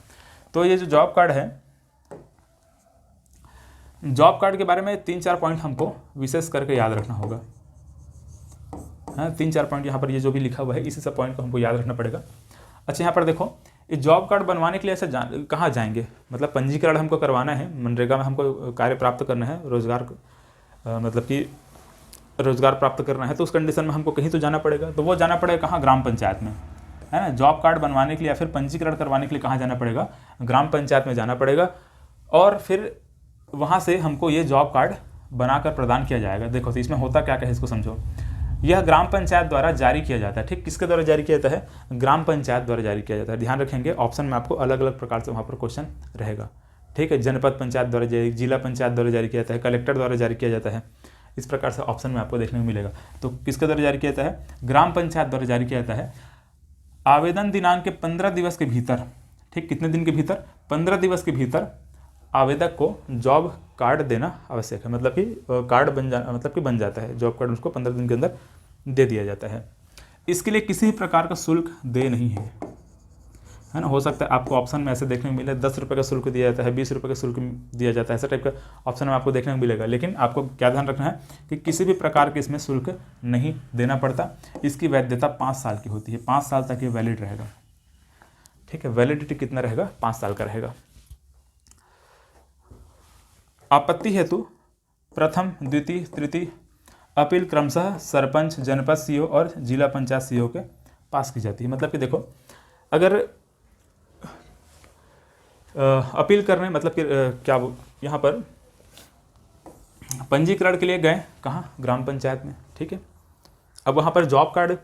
तो ये जो जॉब कार्ड है, जॉब कार्ड के बारे में 3-4 पॉइंट हमको विशेष करके याद रखना होगा, हाँ, 3-4 पॉइंट यहाँ पर ये जो भी लिखा हुआ है इसी सब पॉइंट को हमको याद रखना पड़ेगा। अच्छा, यहाँ पर देखो, ये जॉब कार्ड बनवाने के लिए ऐसे कहाँ जाएंगे, मतलब पंजीकरण हमको करवाना है, मनरेगा में हमको कार्य प्राप्त करना है, रोजगार मतलब कि रोजगार प्राप्त करना है, तो उस कंडीशन में हमको कहीं तो जाना पड़ेगा। तो वो जाना पड़ेगा कहाँ, ग्राम पंचायत में, है ना। जॉब कार्ड बनवाने के लिए या फिर पंजीकरण करवाने के लिए कहाँ जाना पड़ेगा, ग्राम पंचायत में जाना पड़ेगा, और फिर वहाँ से हमको ये जॉब कार्ड बनाकर प्रदान किया जाएगा। देखो तो इसमें होता क्या क्या है, इसको समझो। यह ग्राम पंचायत द्वारा जारी किया जाता है, ठीक। किसके द्वारा जारी किया जाता है, ग्राम पंचायत द्वारा जारी किया जाता है। ध्यान रखेंगे, ऑप्शन में आपको अलग अलग प्रकार से वहाँ पर क्वेश्चन रहेगा, ठीक है। जनपद पंचायत द्वारा जारी, जिला पंचायत द्वारा जारी किया जाता है, कलेक्टर द्वारा जारी किया जाता है, इस प्रकार से ऑप्शन में आपको देखने को मिलेगा। तो किसके द्वारा जारी किया जाता है, ग्राम पंचायत द्वारा जारी किया जाता है। आवेदन दिनांक के 15 दिवस के भीतर, ठीक, कितने दिन के भीतर, 15 दिवस के भीतर आवेदक को जॉब कार्ड देना आवश्यक है, मतलब कि कार्ड बन जाता है जॉब कार्ड, उसको 15 दिन के अंदर दे दिया जाता है। इसके लिए किसी प्रकार का शुल्क दे नहीं है ना। हो सकता है आपको ऑप्शन में ऐसे देखने को मिले 10 रुपये का शुल्क दिया जाता है, 20 रुपये का शुल्क दिया जाता है, ऐसा टाइप का ऑप्शन में आपको देखने को मिलेगा। लेकिन आपको क्या ध्यान रखना है कि किसी भी प्रकार के इसमें शुल्क नहीं देना पड़ता। इसकी वैधता 5 साल की होती है, 5 साल तक ये वैलिड रहेगा, ठीक है। वैलिडिटी कितना रहेगा, 5 साल का रहेगा। आपत्ति हेतु प्रथम, द्वितीय, तृतीय अपील क्रमशः सरपंच, जनपद सीओ और जिला पंचायत सीओ के पास की जाती है। मतलब कि देखो, अगर अपील करने, मतलब कि क्या यहाँ पर पंजीकरण के लिए गए कहाँ, ग्राम पंचायत में, ठीक है। अब वहाँ पर जॉब कार्ड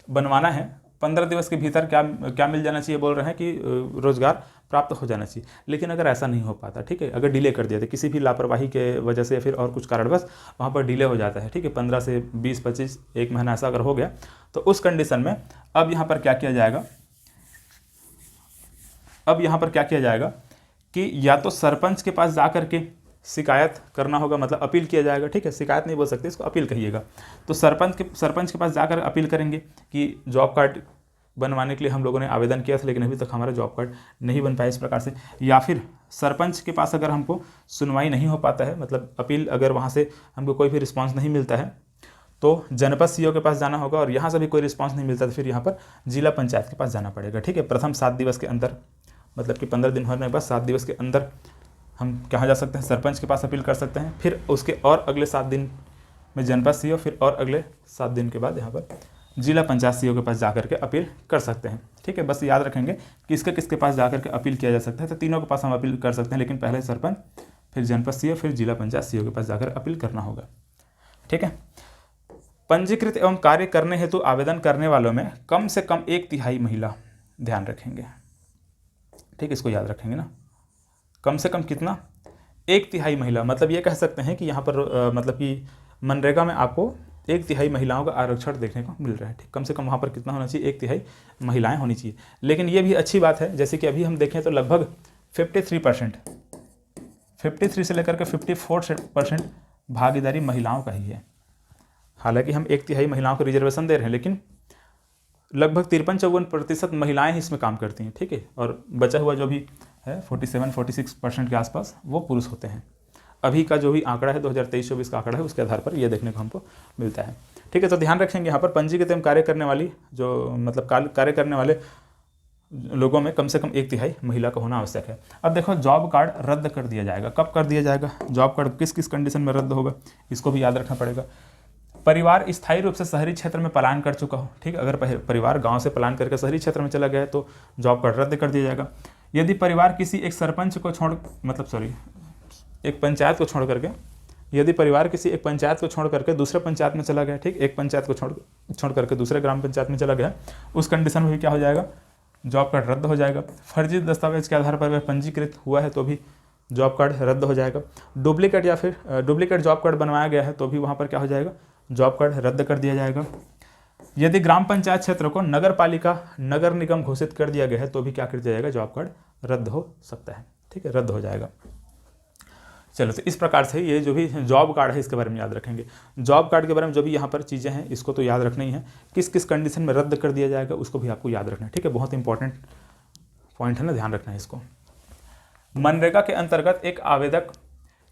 बनवाना है, 15 दिवस के भीतर क्या मिल जाना चाहिए, बोल रहे हैं कि रोजगार प्राप्त हो जाना चाहिए। लेकिन अगर ऐसा नहीं हो पाता, ठीक है, अगर डिले कर दिया था किसी भी लापरवाही के वजह से या फिर और कुछ कारणवश वहाँ पर डिले हो जाता है, ठीक है, 15 से 20, 25, 1 महीना ऐसा अगर हो गया, तो उस कंडीशन में अब यहाँ पर क्या किया जाएगा, कि या तो सरपंच के पास जा करके शिकायत करना होगा, मतलब अपील किया जाएगा, ठीक है। शिकायत नहीं बोल सकते, इसको अपील कहिएगा। तो सरपंच के पास जाकर अपील करेंगे कि जॉब कार्ड बनवाने के लिए हम लोगों ने आवेदन किया था, लेकिन अभी तक हमारा जॉब कार्ड नहीं बन पाया, इस प्रकार से। या फिर सरपंच के पास अगर हमको सुनवाई नहीं हो पाता है, मतलब अपील अगर वहाँ से हमको कोई भी रिस्पॉन्स नहीं मिलता है, तो जनपद सीओ के पास जाना होगा, और यहाँ से भी कोई रिस्पॉन्स नहीं मिलता तो फिर यहाँ पर जिला पंचायत के पास जाना पड़ेगा, ठीक है। प्रथम 7 दिवस के अंदर, मतलब कि 15 दिन होने के बाद 7 दिवस के अंदर, हम कहाँ जा सकते हैं, सरपंच के पास अपील कर सकते हैं, फिर उसके और अगले 7 दिन में जनपद सीईओ, फिर और अगले 7 दिन के बाद यहाँ पर जिला पंचायत सीईओ के पास जाकर के अपील कर सकते हैं। ठीक है, बस याद रखेंगे किसके किसके पास जाकर के अपील किया जा सकता है, तो तीनों के पास हम अपील कर सकते हैं, लेकिन पहले सरपंच, फिर जनपद सीईओ, फिर जिला पंचायत सीईओ के पास जाकर अपील करना होगा। ठीक है, पंजीकृत एवं कार्य करने हेतु आवेदन करने वालों में कम से कम 1/3 महिला, ध्यान रखेंगे। ठीक, इसको याद रखेंगे ना, कम से कम कितना, 1/3 महिला। मतलब ये कह सकते हैं कि यहाँ पर मतलब कि मनरेगा में आपको 1/3 महिलाओं का आरक्षण देखने को मिल रहा है। ठीक, कम से कम वहाँ पर कितना होना चाहिए, 1/3 महिलाएं होनी चाहिए। लेकिन ये भी अच्छी बात है, जैसे कि अभी हम देखें तो लगभग 53% से लेकर के 54% भागीदारी महिलाओं का ही है। हालांकि हम 1/3 महिलाओं को रिजर्वेशन दे रहे हैं, लेकिन लगभग 53-54% महिलाएं ही इसमें काम करती हैं। ठीक है, और बचा हुआ जो भी है 47-46% के आसपास वो पुरुष होते हैं। अभी का जो भी आंकड़ा है 2023-24 का आंकड़ा है, उसके आधार पर ये देखने को हमको मिलता है। ठीक है, तो ध्यान रखेंगे यहाँ पर पंजीकृत एवं कार्य करने वाली जो मतलब कार्य करने वाले लोगों में कम से कम 1/3 महिला का होना आवश्यक है। अब देखो, जॉब कार्ड रद्द कर दिया जाएगा। कब कर दिया जाएगा जॉब कार्ड, किस किस कंडीशन में रद्द होगा, इसको भी याद रखना पड़ेगा। परिवार स्थायी रूप से शहरी क्षेत्र में पलायन कर चुका हो। ठीक, अगर परिवार गांव से पलायन करके शहरी क्षेत्र में चला गया है तो जॉब कार्ड रद्द कर दिया जाएगा। यदि परिवार किसी एक सरपंच को एक पंचायत को छोड़ करके, यदि परिवार किसी एक पंचायत को छोड़ करके दूसरे पंचायत में चला गया, ठीक, एक पंचायत को छोड़ करके दूसरे ग्राम पंचायत में चला गया, उस कंडीशन में भी क्या हो जाएगा, जॉब कार्ड रद्द हो जाएगा। फर्जी दस्तावेज के आधार पर वह पंजीकृत हुआ है तो भी जॉब कार्ड रद्द हो जाएगा। डुप्लीकेट या फिर डुप्लीकेट जॉब कार्ड बनवाया गया है तो भी वहाँ पर क्या हो जाएगा, जॉब कार्ड रद्द कर दिया जाएगा। यदि ग्राम पंचायत क्षेत्र को नगर पालिका, नगर निगम घोषित कर दिया गया है तो भी क्या कर दिया जाएगा, जॉब कार्ड रद्द हो सकता है। ठीक है, रद्द हो जाएगा। चलो, तो इस प्रकार से ये जो भी जॉब कार्ड है इसके बारे में याद रखेंगे। जॉब कार्ड के बारे में जो भी यहाँ पर चीज़ें हैं इसको तो याद रखना ही है, किस किस कंडीशन में रद्द कर दिया जाएगा उसको भी आपको याद रखना है। ठीक है, बहुत इंपॉर्टेंट पॉइंट है ना, ध्यान रखना है इसको। मनरेगा के अंतर्गत एक आवेदक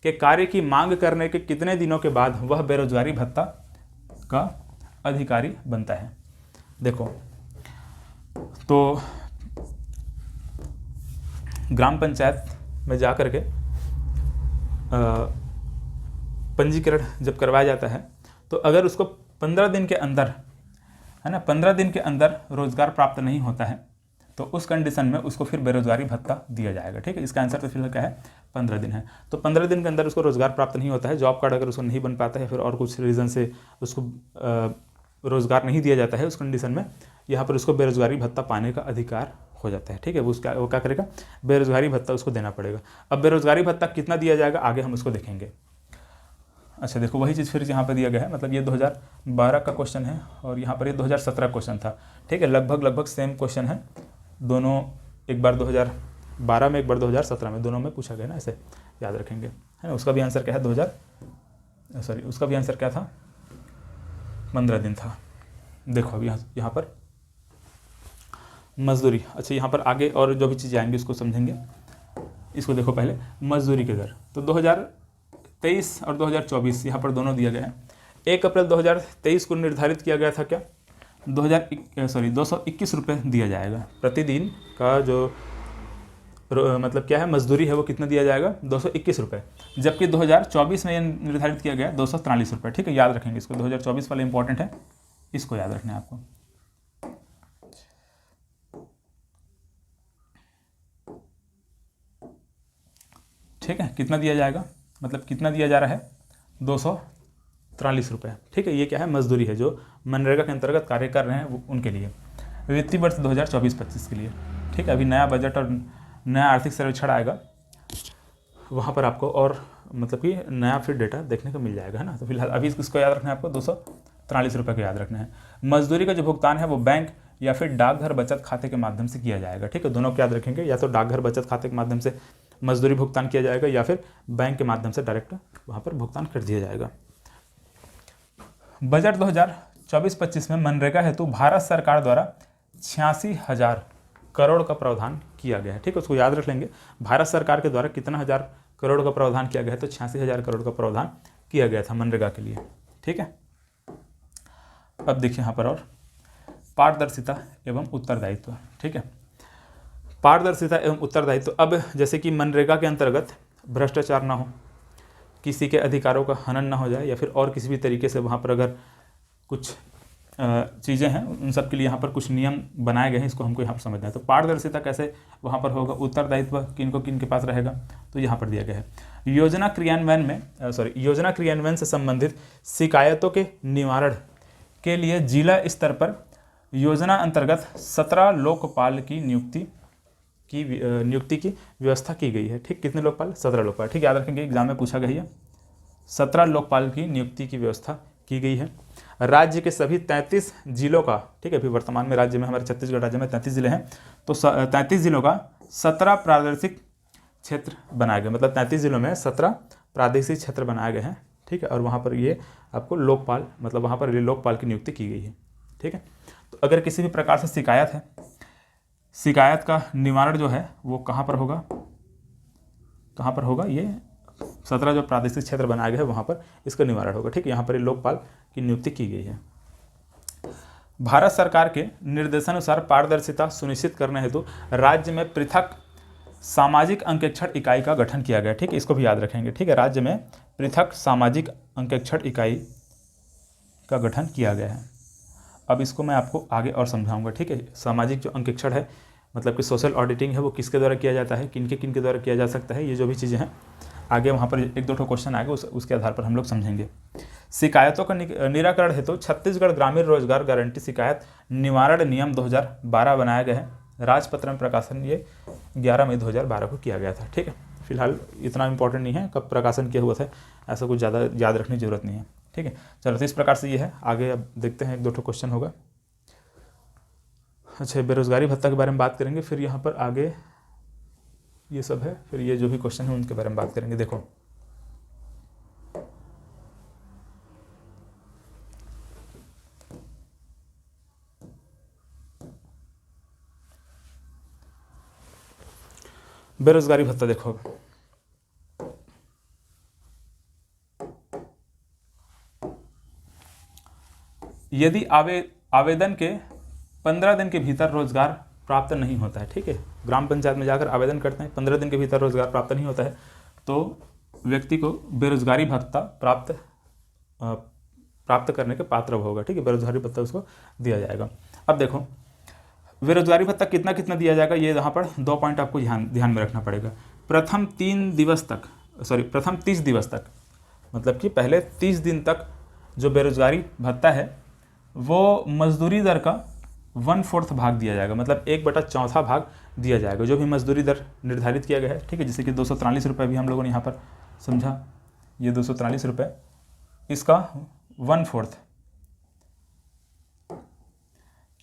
के कार्य की मांग करने के कितने दिनों के बाद वह बेरोजगारी भत्ता का अधिकारी बनता है। देखो, तो ग्राम पंचायत में जा करके पंजीकरण जब करवाया जाता है तो अगर उसको 15 दिन के अंदर, है ना, 15 दिन के अंदर रोजगार प्राप्त नहीं होता है तो उस कंडीशन में उसको फिर बेरोजगारी भत्ता दिया जाएगा। ठीक है, इसका आंसर तो फिलहाल क्या है, 15 दिन है। तो 15 दिन के अंदर उसको रोजगार प्राप्त नहीं होता है, जॉब कार्ड अगर उसको नहीं बन पाता है, फिर और कुछ रीज़न से उसको रोजगार नहीं दिया जाता है, उस कंडीशन में यहाँ पर उसको बेरोजगारी भत्ता पाने का अधिकार हो जाता है। ठीक है, वो क्या करेगा, बेरोजगारी भत्ता उसको देना पड़ेगा। अब बेरोजगारी भत्ता कितना दिया जाएगा आगे हम उसको देखेंगे। अच्छा, देखो वही चीज़ फिर यहाँ पे दिया गया है, मतलब ये 2012 का क्वेश्चन है और यहाँ पर ये 2017 क्वेश्चन था। ठीक है, लगभग सेम क्वेश्चन है दोनों, एक बार 2012 में, एक बार 2017 में, दोनों में पूछा गया ना, ऐसे याद रखेंगे, है ना। उसका भी आंसर क्या है, उसका भी आंसर क्या था, 15 दिन था। देखो अभी यहाँ पर मजदूरी, अच्छा यहाँ पर आगे और जो भी चीज़ें आएंगी उसको समझेंगे। इसको देखो पहले, मजदूरी के दर तो 2023 और 2024 यहाँ पर दोनों दिया गया है। 1 अप्रैल 2023 को निर्धारित किया गया था क्या, 221 रुपये दिया जाएगा प्रतिदिन का, जो मतलब क्या है मजदूरी है वो कितना दिया जाएगा, 221 रुपये। जबकि 2024 में यह निर्धारित किया गया 243 रुपये। ठीक है, याद रखेंगे इसको, 2024 वाला इंपॉर्टेंट है, इसको याद रखना है आपको। ठीक है, कितना दिया जाएगा, मतलब कितना दिया जा रहा है, 243 रुपये। ठीक है, ये क्या है, मजदूरी है जो मनरेगा के अंतर्गत कार्य कर रहे हैं वो उनके लिए, वित्तीय वर्ष 2024-25 के लिए। ठीक है, अभी नया बजट और नया आर्थिक सर्वेक्षण आएगा, वहाँ पर आपको और मतलब कि नया फिर डेटा देखने को मिल जाएगा, है ना। तो फिलहाल अभी इसको याद रखना है आपको, 243 रुपये का याद रखना है। मजदूरी का जो भुगतान है वो बैंक या फिर डाकघर बचत खाते के माध्यम से किया जाएगा। ठीक है, दोनों को याद रखेंगे, या तो डाकघर बचत खाते के माध्यम से मजदूरी भुगतान किया जाएगा या फिर बैंक के माध्यम से डायरेक्ट वहाँ पर भुगतान कर दिया जाएगा। बजट 2024-25 में मनरेगा हेतु भारत सरकार द्वारा 86,000 करोड़ का प्रावधान किया गया है। ठीक है, उसको याद रख लेंगे, भारत सरकार के द्वारा कितना हजार करोड़ का प्रावधान किया गया है, तो 86,000 करोड़ का प्रावधान किया गया था मनरेगा के लिए। ठीक है, अब देखिए यहाँ पर और पारदर्शिता एवं उत्तरदायित्व। ठीक है, पारदर्शिता एवं उत्तरदायित्व। अब जैसे कि मनरेगा के अंतर्गत भ्रष्टाचार ना हो, किसी के अधिकारों का हनन ना हो जाए, या फिर और किसी भी तरीके से वहाँ पर अगर कुछ चीज़ें हैं उन सब के लिए यहाँ पर कुछ नियम बनाए गए हैं, इसको हमको यहाँ पर समझना है। तो पारदर्शिता कैसे वहाँ पर होगा, उत्तरदायित्व किन के पास रहेगा, तो यहाँ पर दिया गया है। योजना क्रियान्वयन से संबंधित शिकायतों के निवारण के लिए जिला स्तर पर योजना अंतर्गत 17 लोकपाल की नियुक्ति की व्यवस्था की गई है। ठीक, कितने लोकपाल? 17 लोकपाल। ठीक, याद रखेंगे, एग्जाम में पूछा गया है। 17 लोकपाल की नियुक्ति की व्यवस्था की गई है। राज्य के सभी 33 जिलों का, ठीक है, अभी वर्तमान में राज्य में हमारे छत्तीसगढ़ राज्य में 33 जिले हैं, तो 33 जिलों का 17 प्रादेशिक क्षेत्र बनाए गए, मतलब 33 जिलों में 17 प्रादेशिक क्षेत्र बनाए गए हैं। ठीक है, और वहाँ पर ये आपको लोकपाल, मतलब वहाँ पर लोकपाल की नियुक्ति की गई है। ठीक है, तो अगर किसी भी प्रकार से शिकायत है, शिकायत का निवारण जो है वो कहाँ पर होगा? ये 17 जो प्रादेशिक क्षेत्र बनाए गए हैं वहाँ पर इसका निवारण होगा। ठीक है, यहाँ पर लोकपाल की नियुक्ति की गई है। भारत सरकार के निर्देशानुसार पारदर्शिता सुनिश्चित करने हेतु राज्य में पृथक सामाजिक अंकेक्षण इकाई का गठन किया गया। ठीक है, इसको भी याद रखेंगे। ठीक है, राज्य में पृथक सामाजिक अंकेक्षण इकाई का गठन किया गया है। अब इसको मैं आपको आगे और समझाऊंगा। ठीक है, सामाजिक जो अंकेक्षण है, मतलब कि सोशल ऑडिटिंग है, वो किसके द्वारा किया जाता है, किन के द्वारा किया जा सकता है, ये जो भी चीज़ें हैं आगे वहाँ पर 1-2 क्वेश्चन आएगा, उसके आधार पर हम लोग समझेंगे। शिकायतों का निराकरण हेतु छत्तीसगढ़ ग्रामीण रोजगार गारंटी शिकायत निवारण नियम 2012 बनाया गया है। राजपत्र में प्रकाशन ये 11 मई 2012 को किया गया था। ठीक है, फिलहाल इतना इंपॉर्टेंट नहीं है कब प्रकाशन किया हुआ था, ऐसा कुछ ज़्यादा याद रखने की जरूरत नहीं है। ठीक है, चलो, तो इस प्रकार से ये है। आगे अब देखते हैं 1-2 क्वेश्चन होगा। अच्छा, बेरोजगारी भत्ता के बारे में बात करेंगे, फिर यहाँ पर आगे ये सब है, फिर ये जो भी क्वेश्चन है उनके बारे में बात करेंगे। देखो, बेरोजगारी भत्ता देखो, यदि आवेदन के 15 दिन के भीतर रोजगार प्राप्त नहीं होता है, ठीक है, ग्राम पंचायत में जाकर आवेदन करते हैं, 15 दिन के भीतर रोजगार प्राप्त नहीं होता है, तो व्यक्ति को बेरोजगारी भत्ता प्राप्त करने के पात्र होगा। ठीक है, बेरोजगारी भत्ता उसको दिया जाएगा। अब देखो, बेरोजगारी भत्ता कितना दिया जाएगा, ये यहाँ पर 2 पॉइंट आपको ध्यान में रखना पड़ेगा। प्रथम 30 दिवस तक, मतलब कि पहले 30 दिन तक जो बेरोजगारी भत्ता है वो मजदूरी दर का 1/4 भाग दिया जाएगा, मतलब 1/4 भाग दिया जाएगा, जो भी मजदूरी दर निर्धारित किया गया है। ठीक है, जैसे कि 243 रुपये भी हम लोगों ने यहाँ पर समझा, ये 243 रुपये, इसका 1/4,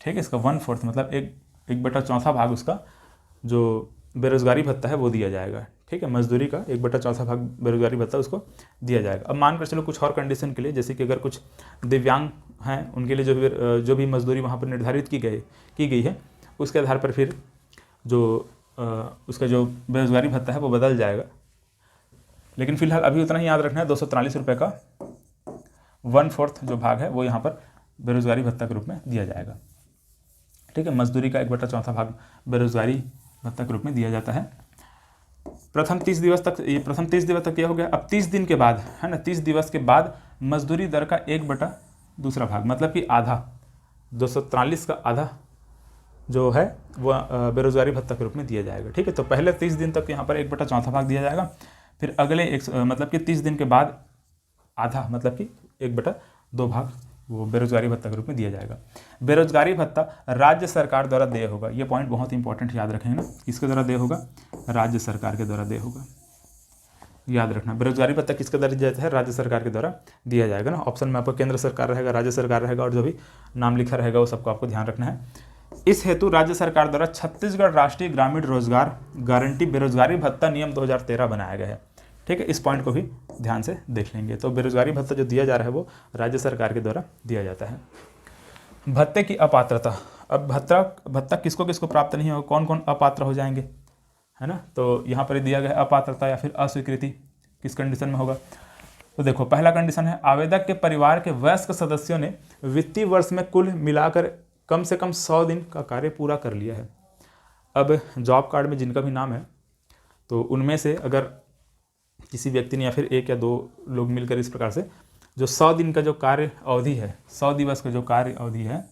ठीक है, इसका 1/4 मतलब 1/4 भाग उसका जो बेरोजगारी भत्ता है वो दिया जाएगा। ठीक है, मजदूरी का 1/4 भाग बेरोजगारी भत्ता उसको दिया जाएगा। अब मानकर चलो कुछ और कंडीशन के लिए, जैसे कि अगर कुछ दिव्यांग हैं उनके लिए जो भी मजदूरी वहाँ पर निर्धारित की गई है, उसके आधार पर फिर जो उसका जो बेरोजगारी भत्ता है वो बदल जाएगा। लेकिन फिलहाल अभी उतना ही याद रखना है, 243 रुपये का 1/4 जो भाग है वो यहाँ पर बेरोजगारी भत्ता के रूप में दिया जाएगा। ठीक है, मजदूरी का 1/4 भाग बेरोजगारी भत्ता के रूप में दिया जाता है। प्रथम 30 दिवस तक यह हो गया। अब 30 दिन के बाद, है ना, 30 दिवस के बाद मजदूरी दर का 1/2 भाग, मतलब कि आधा, 243 का आधा जो है वो बेरोजगारी भत्ता के रूप में दिया जाएगा। ठीक है, तो पहले 30 दिन तक यहाँ पर 1/4 भाग दिया जाएगा, फिर अगले मतलब कि 30 दिन के बाद आधा, मतलब कि 1/2 भाग वो बेरोजगारी भत्ता के रूप में दिया जाएगा। बेरोजगारी भत्ता राज्य सरकार द्वारा देय होगा, ये पॉइंट बहुत इंपॉर्टेंट याद रखेंगे ना, किसके द्वारा देय होगा, राज्य सरकार के द्वारा देय होगा, याद रखना। बेरोजगारी भत्ता किसके द्वारा दिया जाता है, राज्य सरकार के द्वारा दिया जाएगा ना। ऑप्शन में आपको केंद्र सरकार रहेगा, राज्य सरकार रहेगा, और जो भी नाम लिखा रहेगा वो सबको आपको ध्यान रखना है। इस हेतु राज्य सरकार द्वारा छत्तीसगढ़ राष्ट्रीय ग्रामीण रोजगार गारंटी बेरोजगारी भत्ता नियम 2013 बनाया गया है। ठीक है, इस पॉइंट को भी ध्यान से देख लेंगे। तो बेरोजगारी भत्ता जो दिया जा रहा है वो राज्य सरकार के द्वारा दिया जाता है। भत्ते की अपात्रता, अब भत्ता किसको प्राप्त नहीं होगा, कौन कौन अपात्र हो जाएंगे, है ना। तो यहाँ पर दिया गया अपात्रता या फिर अस्वीकृति किस कंडीशन में होगा। तो देखो, पहला कंडीशन है आवेदक के परिवार के वयस्क सदस्यों ने वित्तीय वर्ष में कुल मिलाकर कम से कम 100 दिन का कार्य पूरा कर लिया है। अब जॉब कार्ड में जिनका भी नाम है तो उनमें से अगर किसी व्यक्ति ने या फिर 1 या 2 लोग मिलकर इस प्रकार से जो 100 दिन का जो कार्य अवधि है, 100 दिवस का जो कार्य अवधि है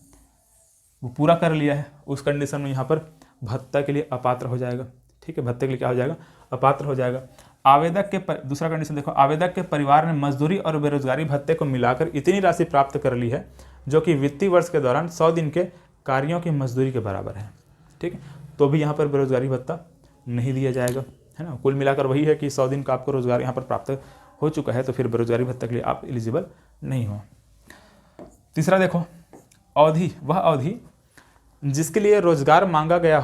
वो पूरा कर लिया है, उस कंडीशन में यहाँ पर भत्ता के लिए अपात्र हो जाएगा। ठीक है, भत्ते के लिए क्या हो जाएगा, अपात्र हो जाएगा। आवेदक के दूसरा कंडीशन देखो, आवेदक के परिवार ने मजदूरी और बेरोजगारी भत्ते को मिलाकर इतनी राशि प्राप्त कर ली है जो कि वित्तीय वर्ष के दौरान 100 दिन के कार्यों की मजदूरी के बराबर है। ठीक है, तो भी यहाँ पर बेरोजगारी भत्ता नहीं दिया जाएगा, है ना। कुल मिलाकर वही है कि 100 दिन का आपको रोजगार यहाँ पर प्राप्त हो चुका है, तो फिर बेरोजगारी भत्ता के लिए आप एलिजिबल नहीं हो। तीसरा देखो, अवधि, वह अवधि जिसके लिए रोजगार मांगा गया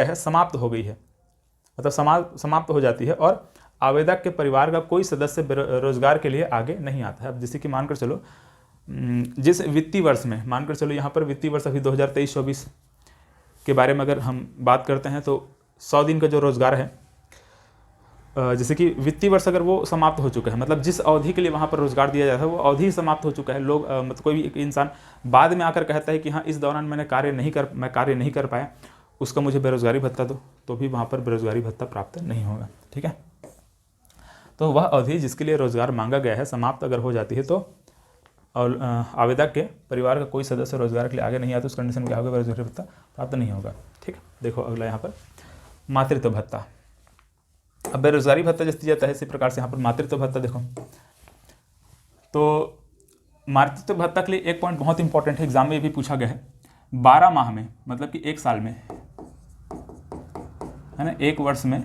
है समाप्त हो गई है, मतलब समाप्त हो जाती है और आवेदक के परिवार का कोई सदस्य रोजगार के लिए आगे नहीं आता है। अब जैसे कि मानकर चलो जिस वित्तीय वर्ष में, मानकर चलो यहाँ पर वित्तीय वर्ष अभी 2023-24 के बारे में अगर हम बात करते हैं, तो 100 दिन का जो रोजगार है, जैसे कि वित्तीय वर्ष अगर वो समाप्त हो चुका है, मतलब जिस अवधि के लिए वहाँ पर रोजगार दिया जाता है वो अवधि समाप्त हो चुका है। लोग मतलब कोई भी इंसान बाद में आकर कहता है कि हाँ, इस दौरान मैं कार्य नहीं कर पाया, उसका मुझे बेरोजगारी भत्ता दो, तो भी वहाँ पर बेरोजगारी भत्ता प्राप्त नहीं होगा। ठीक है, तो वह अवधि जिसके लिए रोजगार मांगा गया है समाप्त अगर हो जाती है तो और आवेदक के परिवार का कोई सदस्य रोजगार के लिए आगे नहीं आता, उस कंडीशन में क्या होगा, बेरोजगारी भत्ता प्राप्त नहीं होगा। ठीक है, देखो अगला यहाँ पर मातृत्व भत्ता। अब बेरोजगारी भत्ता जैसे दिया जाता है इसी प्रकार से यहाँ पर मातृत्व भत्ता देखो, तो मातृत्व भत्ता के लिए एक पॉइंट बहुत इंपॉर्टेंट है, एग्जाम में भी पूछा गया है। 12 माह में, मतलब कि 1 साल में, है ना, 1 वर्ष में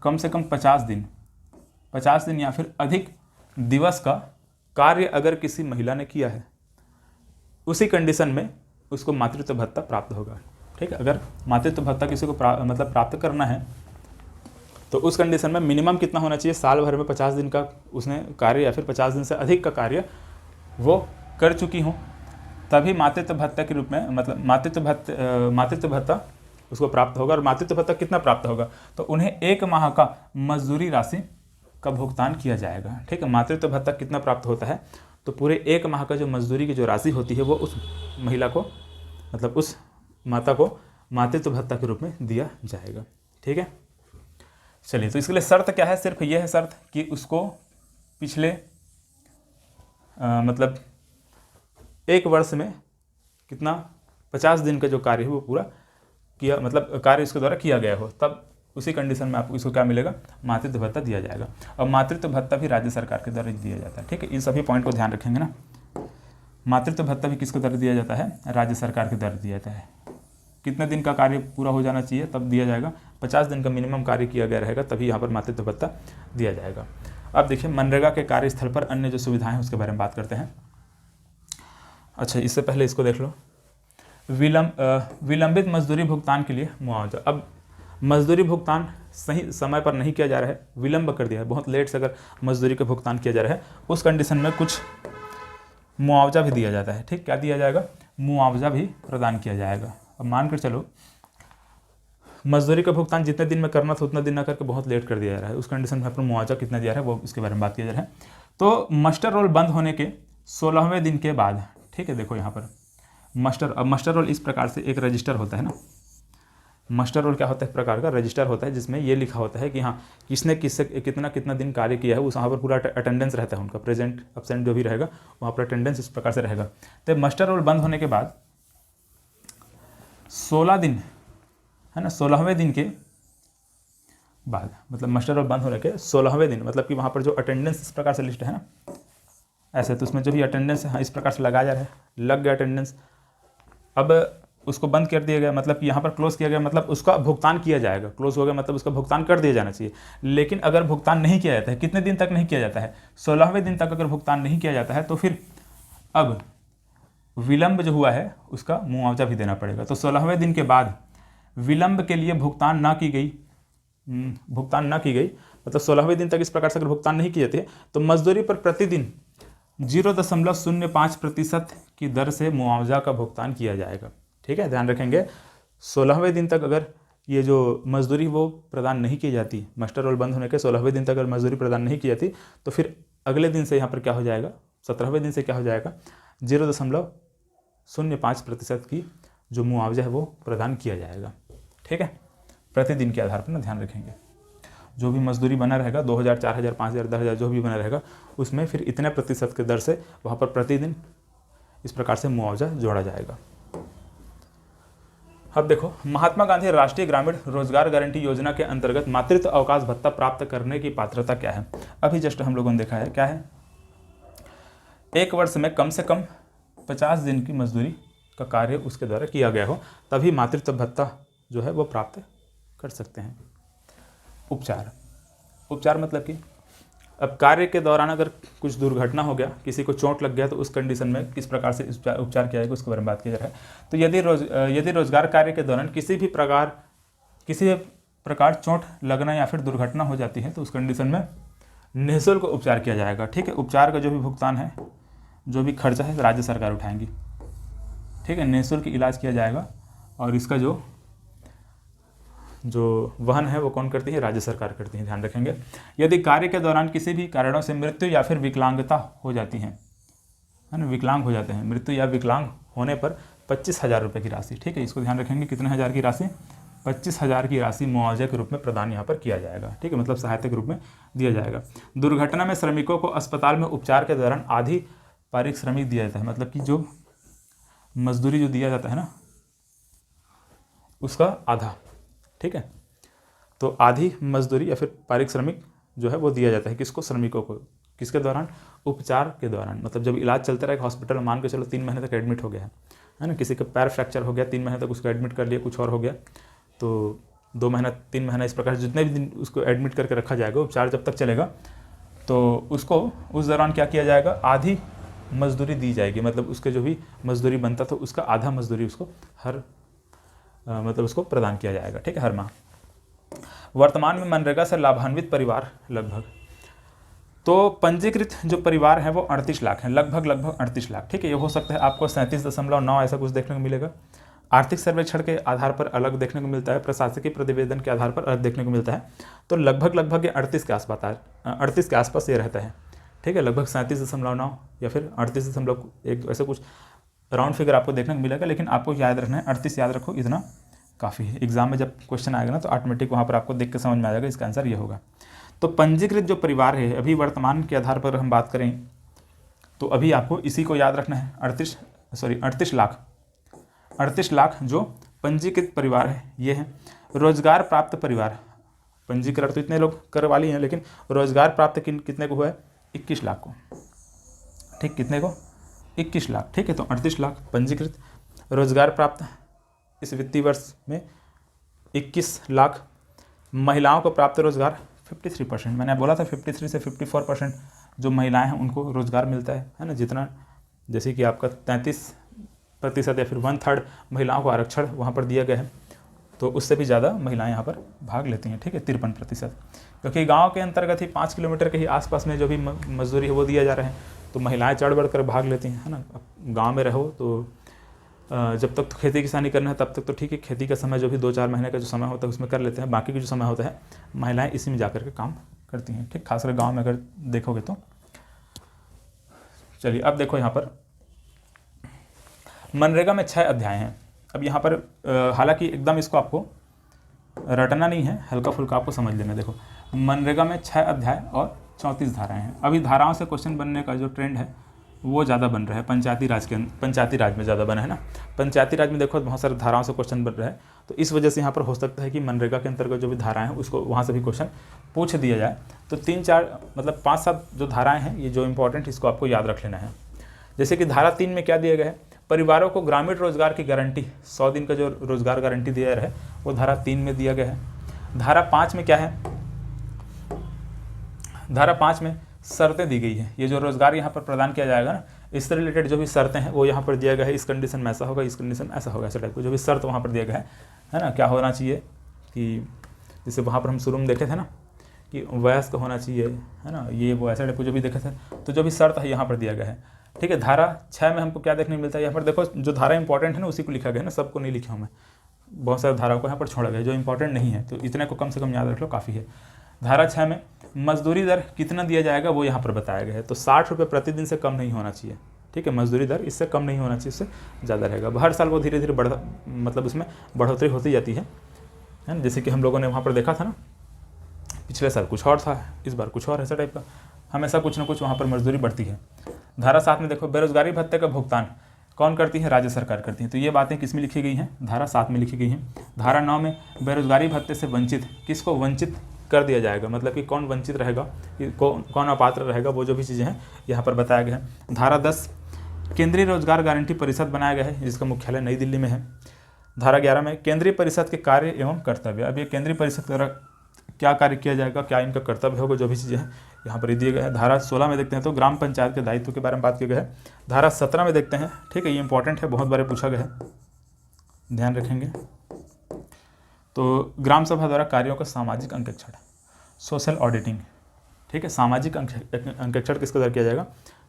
कम से कम 50 दिन या फिर अधिक दिवस का कार्य अगर किसी महिला ने किया है, उसी कंडीशन में उसको मातृत्व भत्ता प्राप्त होगा। ठीक है, अगर मातृत्व भत्ता किसी को प्राप्त करना है तो उस कंडीशन में मिनिमम कितना होना चाहिए, साल भर में 50 दिन का उसने कार्य या फिर 50 दिन से अधिक का कार्य वो कर चुकी हों, तभी मातृत्व भत्ता के रूप में, मतलब मातृत्व भत्ता उसको प्राप्त होगा। और मातृत्व भत्ता कितना प्राप्त होगा, तो उन्हें 1 माह का मजदूरी राशि का भुगतान किया जाएगा। ठीक है, मातृत्व भत्ता कितना प्राप्त होता है, तो पूरे 1 माह का जो मजदूरी की जो राशि होती है वो उस महिला को, मतलब उस माता को मातृत्व भत्ता के रूप में दिया जाएगा। ठीक है, चलिए, तो इसके लिए शर्त क्या है, सिर्फ यह है शर्त कि उसको पिछले मतलब 1 वर्ष में कितना 50 दिन का जो कार्य है वो पूरा किया, मतलब कार्य उसके द्वारा किया गया हो, तब उसी कंडीशन में आपको इसको क्या मिलेगा, मातृत्व भत्ता दिया जाएगा। और मातृत्व भत्ता भी राज्य सरकार के द्वारा दिया जाता है। ठीक है, इन सभी पॉइंट को ध्यान रखेंगे ना। मातृत्व भत्ता भी किसके द्वारा दिया जाता है, राज्य सरकार के द्वारा दिया जाता है। कितने दिन का कार्य पूरा हो जाना चाहिए तब दिया जाएगा, 50 दिन का मिनिमम कार्य किया गया रहेगा, तभी यहाँ पर मातृत्व भत्ता दिया जाएगा। अब देखिए, मनरेगा के कार्यस्थल पर अन्य जो सुविधाएं हैं उसके बारे में बात करते हैं। अच्छा, इससे पहले इसको देख लो, विलंबित मजदूरी भुगतान के लिए मुआवजा। अब मजदूरी भुगतान सही समय पर नहीं किया जा रहा है, विलंब कर दिया है, बहुत लेट से अगर मजदूरी का भुगतान किया जा रहा है, उस कंडीशन में कुछ मुआवजा भी दिया जाता है। ठीक, क्या दिया जाएगा, मुआवजा भी प्रदान किया जाएगा। अब मानकर चलो मजदूरी का भुगतान जितने दिन में करना था उतना दिन ना करके बहुत लेट कर दिया जा रहा है, उस कंडीशन में अपना मुआवजा कितना दिया रहा है वो इसके बारे में बात किया जा रहा है। तो मास्टर रोल बंद होने के 16वें दिन के बाद, ठीक है, देखो यहाँ पर मास्टर रोल इस प्रकार से एक रजिस्टर होता है ना। मास्टर रोल क्या होता है, एक प्रकार का रजिस्टर होता है जिसमें ये लिखा होता है कि हाँ, किसने किससे कितना दिन कार्य किया है, उस वहाँ पर पूरा अटेंडेंस रहता है उनका, प्रेजेंट एब्सेंट जो भी रहेगा वहाँ पर अटेंडेंस इस प्रकार से रहेगा। तो मास्टर रोल बंद होने के बाद 16 दिन, है ना, 16वें दिन के बाद, मतलब मास्टर रोल बंद होने के 16वें दिन, मतलब कि वहाँ पर जो अटेंडेंस इस प्रकार से लिस्ट है ना, ऐसे, तो उसमें जो भी अटेंडेंस है इस प्रकार से लगाया जा रहा है, लग गया अटेंडेंस। अब उसको बंद कर दिया गया, मतलब कि यहाँ पर क्लोज किया गया, मतलब उसका भुगतान किया जाएगा। क्लोज हो गया मतलब उसका भुगतान कर दिया जाना चाहिए। लेकिन अगर भुगतान नहीं किया जाता है, कितने दिन तक नहीं किया जाता है, 16वें दिन तक अगर भुगतान नहीं किया जाता है, तो फिर अब विलंब जो हुआ है उसका मुआवजा भी देना पड़ेगा। तो 16वें दिन के बाद विलंब के लिए भुगतान ना की गई, मतलब 16वें दिन तक इस प्रकार से अगर भुगतान नहीं किए थे, तो मजदूरी पर प्रतिदिन 0.05% की दर से मुआवजा का भुगतान किया जाएगा। ठीक है, ध्यान रखेंगे, 16वें दिन तक अगर ये जो मजदूरी वो प्रदान नहीं की जाती, मास्टर रोल बंद होने के 16वें दिन तक अगर मजदूरी प्रदान नहीं की जाती, तो फिर अगले दिन से यहाँ पर क्या हो जाएगा, 17वें दिन से क्या हो जाएगा, 0.05% की जो मुआवजा है वो प्रदान किया जाएगा। ठीक है, प्रतिदिन के आधार पर ना, ध्यान रखेंगे। जो भी मजदूरी बना रहेगा 2000, 4000, 5000, 10,000 जो भी बना रहेगा उसमें फिर इतने प्रतिशत के दर से वहाँ पर प्रतिदिन इस प्रकार से मुआवजा जोड़ा जाएगा। अब देखो, महात्मा गांधी राष्ट्रीय ग्रामीण रोजगार गारंटी योजना के अंतर्गत मातृत्व अवकाश भत्ता प्राप्त करने की पात्रता क्या है? अभी जस्ट हम लोगों ने देखा है, क्या है? 1 वर्ष में कम से कम 50 दिन की मजदूरी का कार्य उसके द्वारा किया गया हो, तभी मातृत्व भत्ता जो है वो प्राप्त कर सकते हैं। उपचार मतलब कि अब कार्य के दौरान अगर कुछ दुर्घटना हो गया, किसी को चोट लग गया, तो उस कंडीशन में किस प्रकार से उपचार किया जाएगा उसके बारे में बात की जा रहा है। तो यदि रोजगार कार्य के दौरान किसी भी प्रकार चोट लगना या फिर दुर्घटना हो जाती है तो उस कंडीशन में निःशुल्क उपचार किया जाएगा। ठीक है, उपचार का जो भी भुगतान है, जो भी खर्चा है राज्य सरकार उठाएंगी। ठीक है, निःशुल्क इलाज किया जाएगा और इसका जो वहन है वो कौन करती है? राज्य सरकार करती है, ध्यान रखेंगे। यदि कार्य के दौरान किसी भी कारणों से मृत्यु या फिर विकलांगता हो जाती है ना, विकलांग हो जाते हैं, मृत्यु या विकलांग होने पर 25,000 रुपये की राशि, ठीक है, इसको ध्यान रखेंगे, कितने हज़ार की राशि? 25,000 की राशि मुआवजे के रूप में प्रदान यहाँ पर किया जाएगा। ठीक है, मतलब सहायता के रूप में दिया जाएगा। दुर्घटना में श्रमिकों को अस्पताल में उपचार के दौरान आधी पारिश्रमिक दिया जाता है, मतलब कि जो मजदूरी जो दिया जाता है ना उसका आधा। ठीक है, तो आधी मजदूरी या फिर पारिश्रमिक जो है वो दिया जाता है किसको? श्रमिकों को। किसके दौरान? उपचार के दौरान, मतलब जब इलाज चलता रहेगा हॉस्पिटल में, मान के चलो 3 महीने तक एडमिट हो गया है ना, किसी का पैर फ्रैक्चर हो गया, 3 महीने तक उसको एडमिट कर लिया, कुछ और हो गया तो 2 महीना 3 महीना इस प्रकार जितने भी दिन उसको एडमिट करके रखा जाएगा, उपचार जब तक चलेगा तो उसको उस दौरान क्या किया जाएगा? आधी मजदूरी दी जाएगी, मतलब उसके जो भी मजदूरी बनता था उसका आधा मजदूरी उसको मतलब उसको प्रदान किया जाएगा। ठीक है, हर माह। वर्तमान में मनरेगा से लाभान्वित परिवार लगभग, तो पंजीकृत जो परिवार है वो 38 लाख है, लगभग 38 लाख। ठीक है, ये हो सकता है आपको 37.9 ऐसा कुछ देखने को मिलेगा। आर्थिक सर्वेक्षण के आधार पर अलग देखने को मिलता है, प्रशासकीय प्रतिवेदन के आधार पर अलग देखने को मिलता है। तो लगभग ये 38 के आसपास ये रहता है। ठीक है, लगभग 37.9 या फिर 38.1 ऐसे कुछ राउंड फिगर आपको देखने को मिलेगा, लेकिन आपको याद रखना है 38 याद रखो, इतना काफ़ी है। एग्जाम में जब क्वेश्चन आएगा ना तो ऑटोमेटिक वहाँ पर आपको देख के समझ में आ जाएगा इसका आंसर ये होगा। तो पंजीकृत जो परिवार है, अभी वर्तमान के आधार पर हम बात करें तो अभी आपको इसी को याद रखना है, 38 लाख जो पंजीकृत परिवार है ये है। रोजगार प्राप्त परिवार, पंजीकरण तो इतने लोग करवा लिए हैं, लेकिन रोजगार प्राप्त कितने को हुआ है? 21 लाख को। ठीक, कितने को? 21 लाख। ठीक है, तो 38 लाख पंजीकृत, रोजगार प्राप्त इस वित्तीय वर्ष में 21 लाख। महिलाओं को प्राप्त रोजगार 53%, मैंने बोला था 53 से 54% जो महिलाएं हैं उनको रोजगार मिलता है ना, जितना जैसे कि आपका 33% या फिर 1/3 महिलाओं को आरक्षण वहाँ पर दिया गया है, तो उससे भी ज़्यादा महिलाएं यहाँ पर भाग लेती हैं। ठीक है, 53%, क्योंकि गांव के अंतर्गत ही 5 किलोमीटर के ही आसपास में जो भी मजदूरी है वो दिया जा रहा है, तो महिलाएं चढ़ बढ़ कर भाग लेती हैं, है ना। गांव में रहो तो जब तक तो खेती किसानी करना है तब तक तो ठीक है, खेती का समय जो भी 2-4 महीने का जो समय होता है उसमें कर लेते हैं, बाकी का जो समय होता है महिलाएं इसी में जाकर के काम करती हैं। ठीक, खासकर गांव में अगर देखोगे तो। चलिए अब देखो यहाँ पर मनरेगा में 6 अध्याय हैं। अब यहाँ पर हालांकि एकदम इसको आपको रटना नहीं है, हल्का फुल्का आपको समझ लेना। देखो, मनरेगा में 6 अध्याय और 34 धाराएं हैं। अभी धाराओं से क्वेश्चन बनने का जो ट्रेंड है वो ज़्यादा बन रहा है, पंचायती राज में ज़्यादा बना है ना। पंचायती राज में देखो बहुत सारे धाराओं से क्वेश्चन बन रहा है, तो इस वजह से यहाँ पर हो सकता है कि मनरेगा के अंतर्गत जो भी धाराएं हैं उसको वहाँ से भी क्वेश्चन पूछ दिया जाए। तो 3-4 मतलब 5-7 जो धाराएं हैं ये जो इंपॉर्टेंट, इसको आपको याद रख लेना है। जैसे कि धारा 3 में क्या दिया गया है? परिवारों को ग्रामीण रोजगार की गारंटी, 100 दिन का जो रोजगार गारंटी दिया है वो धारा 3 में दिया गया है। धारा 5 में क्या है? धारा 5 में शर्तें दी गई है, ये जो रोजगार यहाँ पर प्रदान किया जाएगा ना, इससे रिलेटेड जो भी शर्तें हैं वो यहाँ पर दिया गया है। इस कंडीशन में ऐसा होगा, इस कंडीशन में ऐसा होगा, ऐसा टाइप को जो भी शर्त वहाँ पर दिया गया है ना। क्या होना चाहिए कि जैसे वहाँ पर हम शुरू में देखे थे ना कि वयस्क होना चाहिए, है ना, ये वो ऐसा टाइप को जो भी देखे थे, तो जो भी शर्त है यहाँ पर दिया गया है। ठीक है, धारा 6 में हमको क्या देखने को मिलता है? यहाँ पर देखो जो धारा इंपॉर्टेंट है ना उसी को लिखा गया है ना, सबको नहीं लिखा हूँ मैं, बहुत सारे धाराओं को यहाँ पर छोड़ा गया जो इंपॉर्टेंट नहीं है, तो इतने को कम से कम याद रख लो, काफ़ी है। धारा 6 में मजदूरी दर कितना दिया जाएगा वो यहाँ पर बताया गया है, तो 60 रुपये प्रतिदिन से कम नहीं होना चाहिए। ठीक है, मजदूरी दर इससे कम नहीं होना चाहिए, इससे ज़्यादा रहेगा। हर साल वो धीरे धीरे मतलब उसमें बढ़ोतरी होती जाती है ना। जैसे कि हम लोगों ने वहाँ पर देखा था ना पिछले साल कुछ और था, इस बार कुछ और, ऐसा टाइप का हमेशा कुछ ना कुछ वहाँ पर मजदूरी बढ़ती है। धारा 7 में देखो, बेरोजगारी भत्ते का भुगतान कौन करती है? राज्य सरकार करती है। तो ये बातें किस में लिखी गई हैं? धारा 7 में लिखी गई हैं। धारा 9 में बेरोजगारी भत्ते से वंचित, किसको वंचित कर दिया जाएगा, मतलब कि कौन वंचित रहेगा, कि कौन अपात्र रहेगा, वो जो भी चीज़ें हैं यहाँ पर बताया गया है। धारा 10 केंद्रीय रोजगार गारंटी परिषद बनाया गया है, जिसका मुख्यालय नई दिल्ली में है। धारा 11 में केंद्रीय परिषद के कार्य एवं कर्तव्य, अब ये केंद्रीय परिषद द्वारा क्या कार्य किया जाएगा, क्या इनका कर्तव्य होगा, जो भी चीज़ें हैं यहाँ पर दिए गए हैं। धारा 16 में देखते हैं तो ग्राम पंचायत के दायित्व के बारे में बात किया गया है। धारा 17 में देखते हैं, ठीक है, ये इंपॉर्टेंट है, बहुत बार पूछा गया है, ध्यान रखेंगे। तो ग्राम सभा द्वारा कार्यों का सामाजिक अंकेक्षण, सोशल ऑडिटिंग, ठीक है, सामाजिक अंकेक्षण किसके द्वारा किया जाएगा?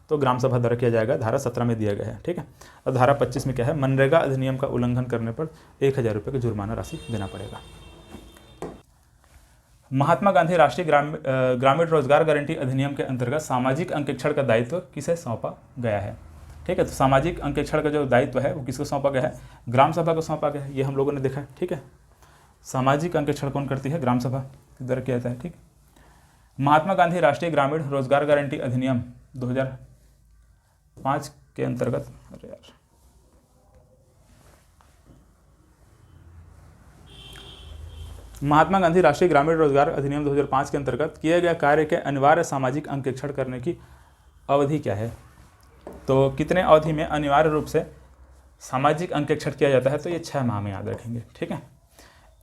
तो ग्राम सभा द्वारा किया जाएगा, धारा 17 में दिया गया है, ठीक है। और धारा 25 में क्या है? मनरेगा अधिनियम का उल्लंघन करने पर 1000 रुपये का जुर्माना राशि देना पड़ेगा। महात्मा गांधी राष्ट्रीय ग्रामीण रोजगार गारंटी अधिनियम के अंतर्गत सामाजिक अंकेक्षण का दायित्व किसे सौंपा गया है? ठीक है, तो सामाजिक अंकेक्षण का जो दायित्व है वो किसको सौंपा गया है? ग्राम सभा को सौंपा गया है, ये हम लोगों ने देखा है, ठीक है। सामाजिक अंकेक्षण कौन करती है? ग्राम सभा के द्वारा किया जाता है, ठीक। महात्मा गांधी राष्ट्रीय ग्रामीण रोजगार गारंटी अधिनियम 2005 के अंतर्गत, अरे यार, महात्मा गांधी राष्ट्रीय ग्रामीण रोजगार अधिनियम 2005 के अंतर्गत किए गए कार्य के अनिवार्य सामाजिक अंकेक्षण करने की अवधि क्या है? तो कितने अवधि में अनिवार्य रूप से सामाजिक अंकेक्षण किया जाता है? तो ये 6 माह में याद रखेंगे, ठीक है।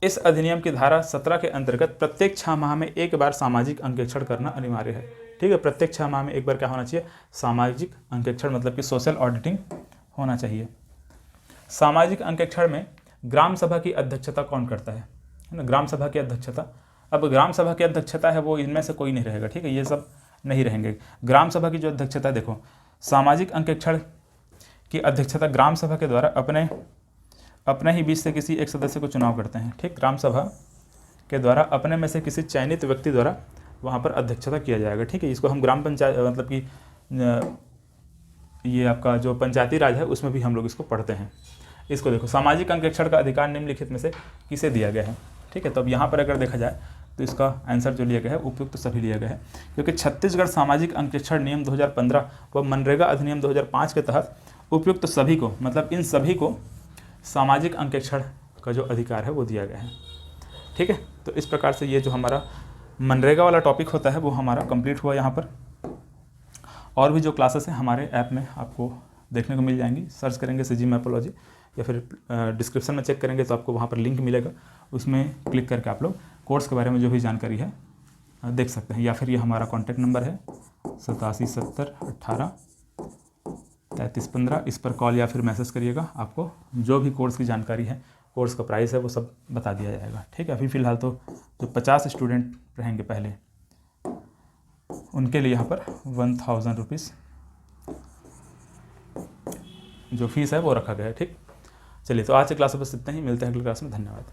इस अधिनियम की धारा 17 के अंतर्गत प्रत्येक 6 माह में एक बार सामाजिक अंकेक्षण करना अनिवार्य है, ठीक है। प्रत्येक 6 माह में एक बार क्या होना चाहिए? सामाजिक अंकेक्षण, मतलब कि सोशल ऑडिटिंग होना चाहिए। सामाजिक अंकेक्षण में ग्राम सभा की अध्यक्षता कौन करता है ना? ग्राम सभा की अध्यक्षता, अब ग्राम सभा की अध्यक्षता है वो इनमें से कोई नहीं रहेगा, ठीक है, ये सब नहीं रहेंगे। ग्राम सभा की जो अध्यक्षता, देखो, सामाजिक अंकेक्षण की अध्यक्षता ग्राम सभा के द्वारा अपने ही बीच से किसी एक सदस्य को चुनाव करते हैं, ठीक। ग्राम सभा के द्वारा अपने में से किसी चयनित व्यक्ति द्वारा वहाँ पर अध्यक्षता किया जाएगा, ठीक है। इसको हम ग्राम पंचायत, मतलब कि ये आपका जो पंचायती राज है उसमें भी हम लोग इसको पढ़ते हैं। इसको देखो, सामाजिक अंकेक्षण का अधिकार निम्नलिखित में से किसे दिया गया है, ठीक है। तो अब यहाँ पर अगर देखा जाए तो इसका आंसर जो लिया गया है उपयुक्त तो सभी लिया गया है, क्योंकि छत्तीसगढ़ सामाजिक अंकेक्षण नियम 2015 व मनरेगा अधिनियम 2005 के तहत उपयुक्त सभी को, मतलब इन सभी को सामाजिक अंकेक्षण का जो अधिकार है वो दिया गया है, ठीक है। तो इस प्रकार से ये जो हमारा मनरेगा वाला टॉपिक होता है वो हमारा कंप्लीट हुआ यहाँ पर। और भी जो क्लासेस हैं हमारे ऐप में आपको देखने को मिल जाएंगी, सर्च करेंगे सीजी मैपोलॉजी या फिर डिस्क्रिप्शन में चेक करेंगे तो आपको वहाँ पर लिंक मिलेगा, उसमें क्लिक करके आप लोग कोर्स के बारे में जो भी जानकारी है देख सकते हैं। या फिर ये हमारा कॉन्टैक्ट नंबर है 8770183315, इस पर कॉल या फिर मैसेज करिएगा, आपको जो भी कोर्स की जानकारी है, कोर्स का प्राइस है वो सब बता दिया जाएगा, ठीक है। अभी फ़िलहाल तो जो 50 स्टूडेंट रहेंगे पहले, उनके लिए यहाँ पर 1000 रुपीज़ जो फीस है वो रखा गया है, ठीक। चलिए, तो आज के क्लास में बस इतना ही, मिलते हैं अगली क्लास में, धन्यवाद।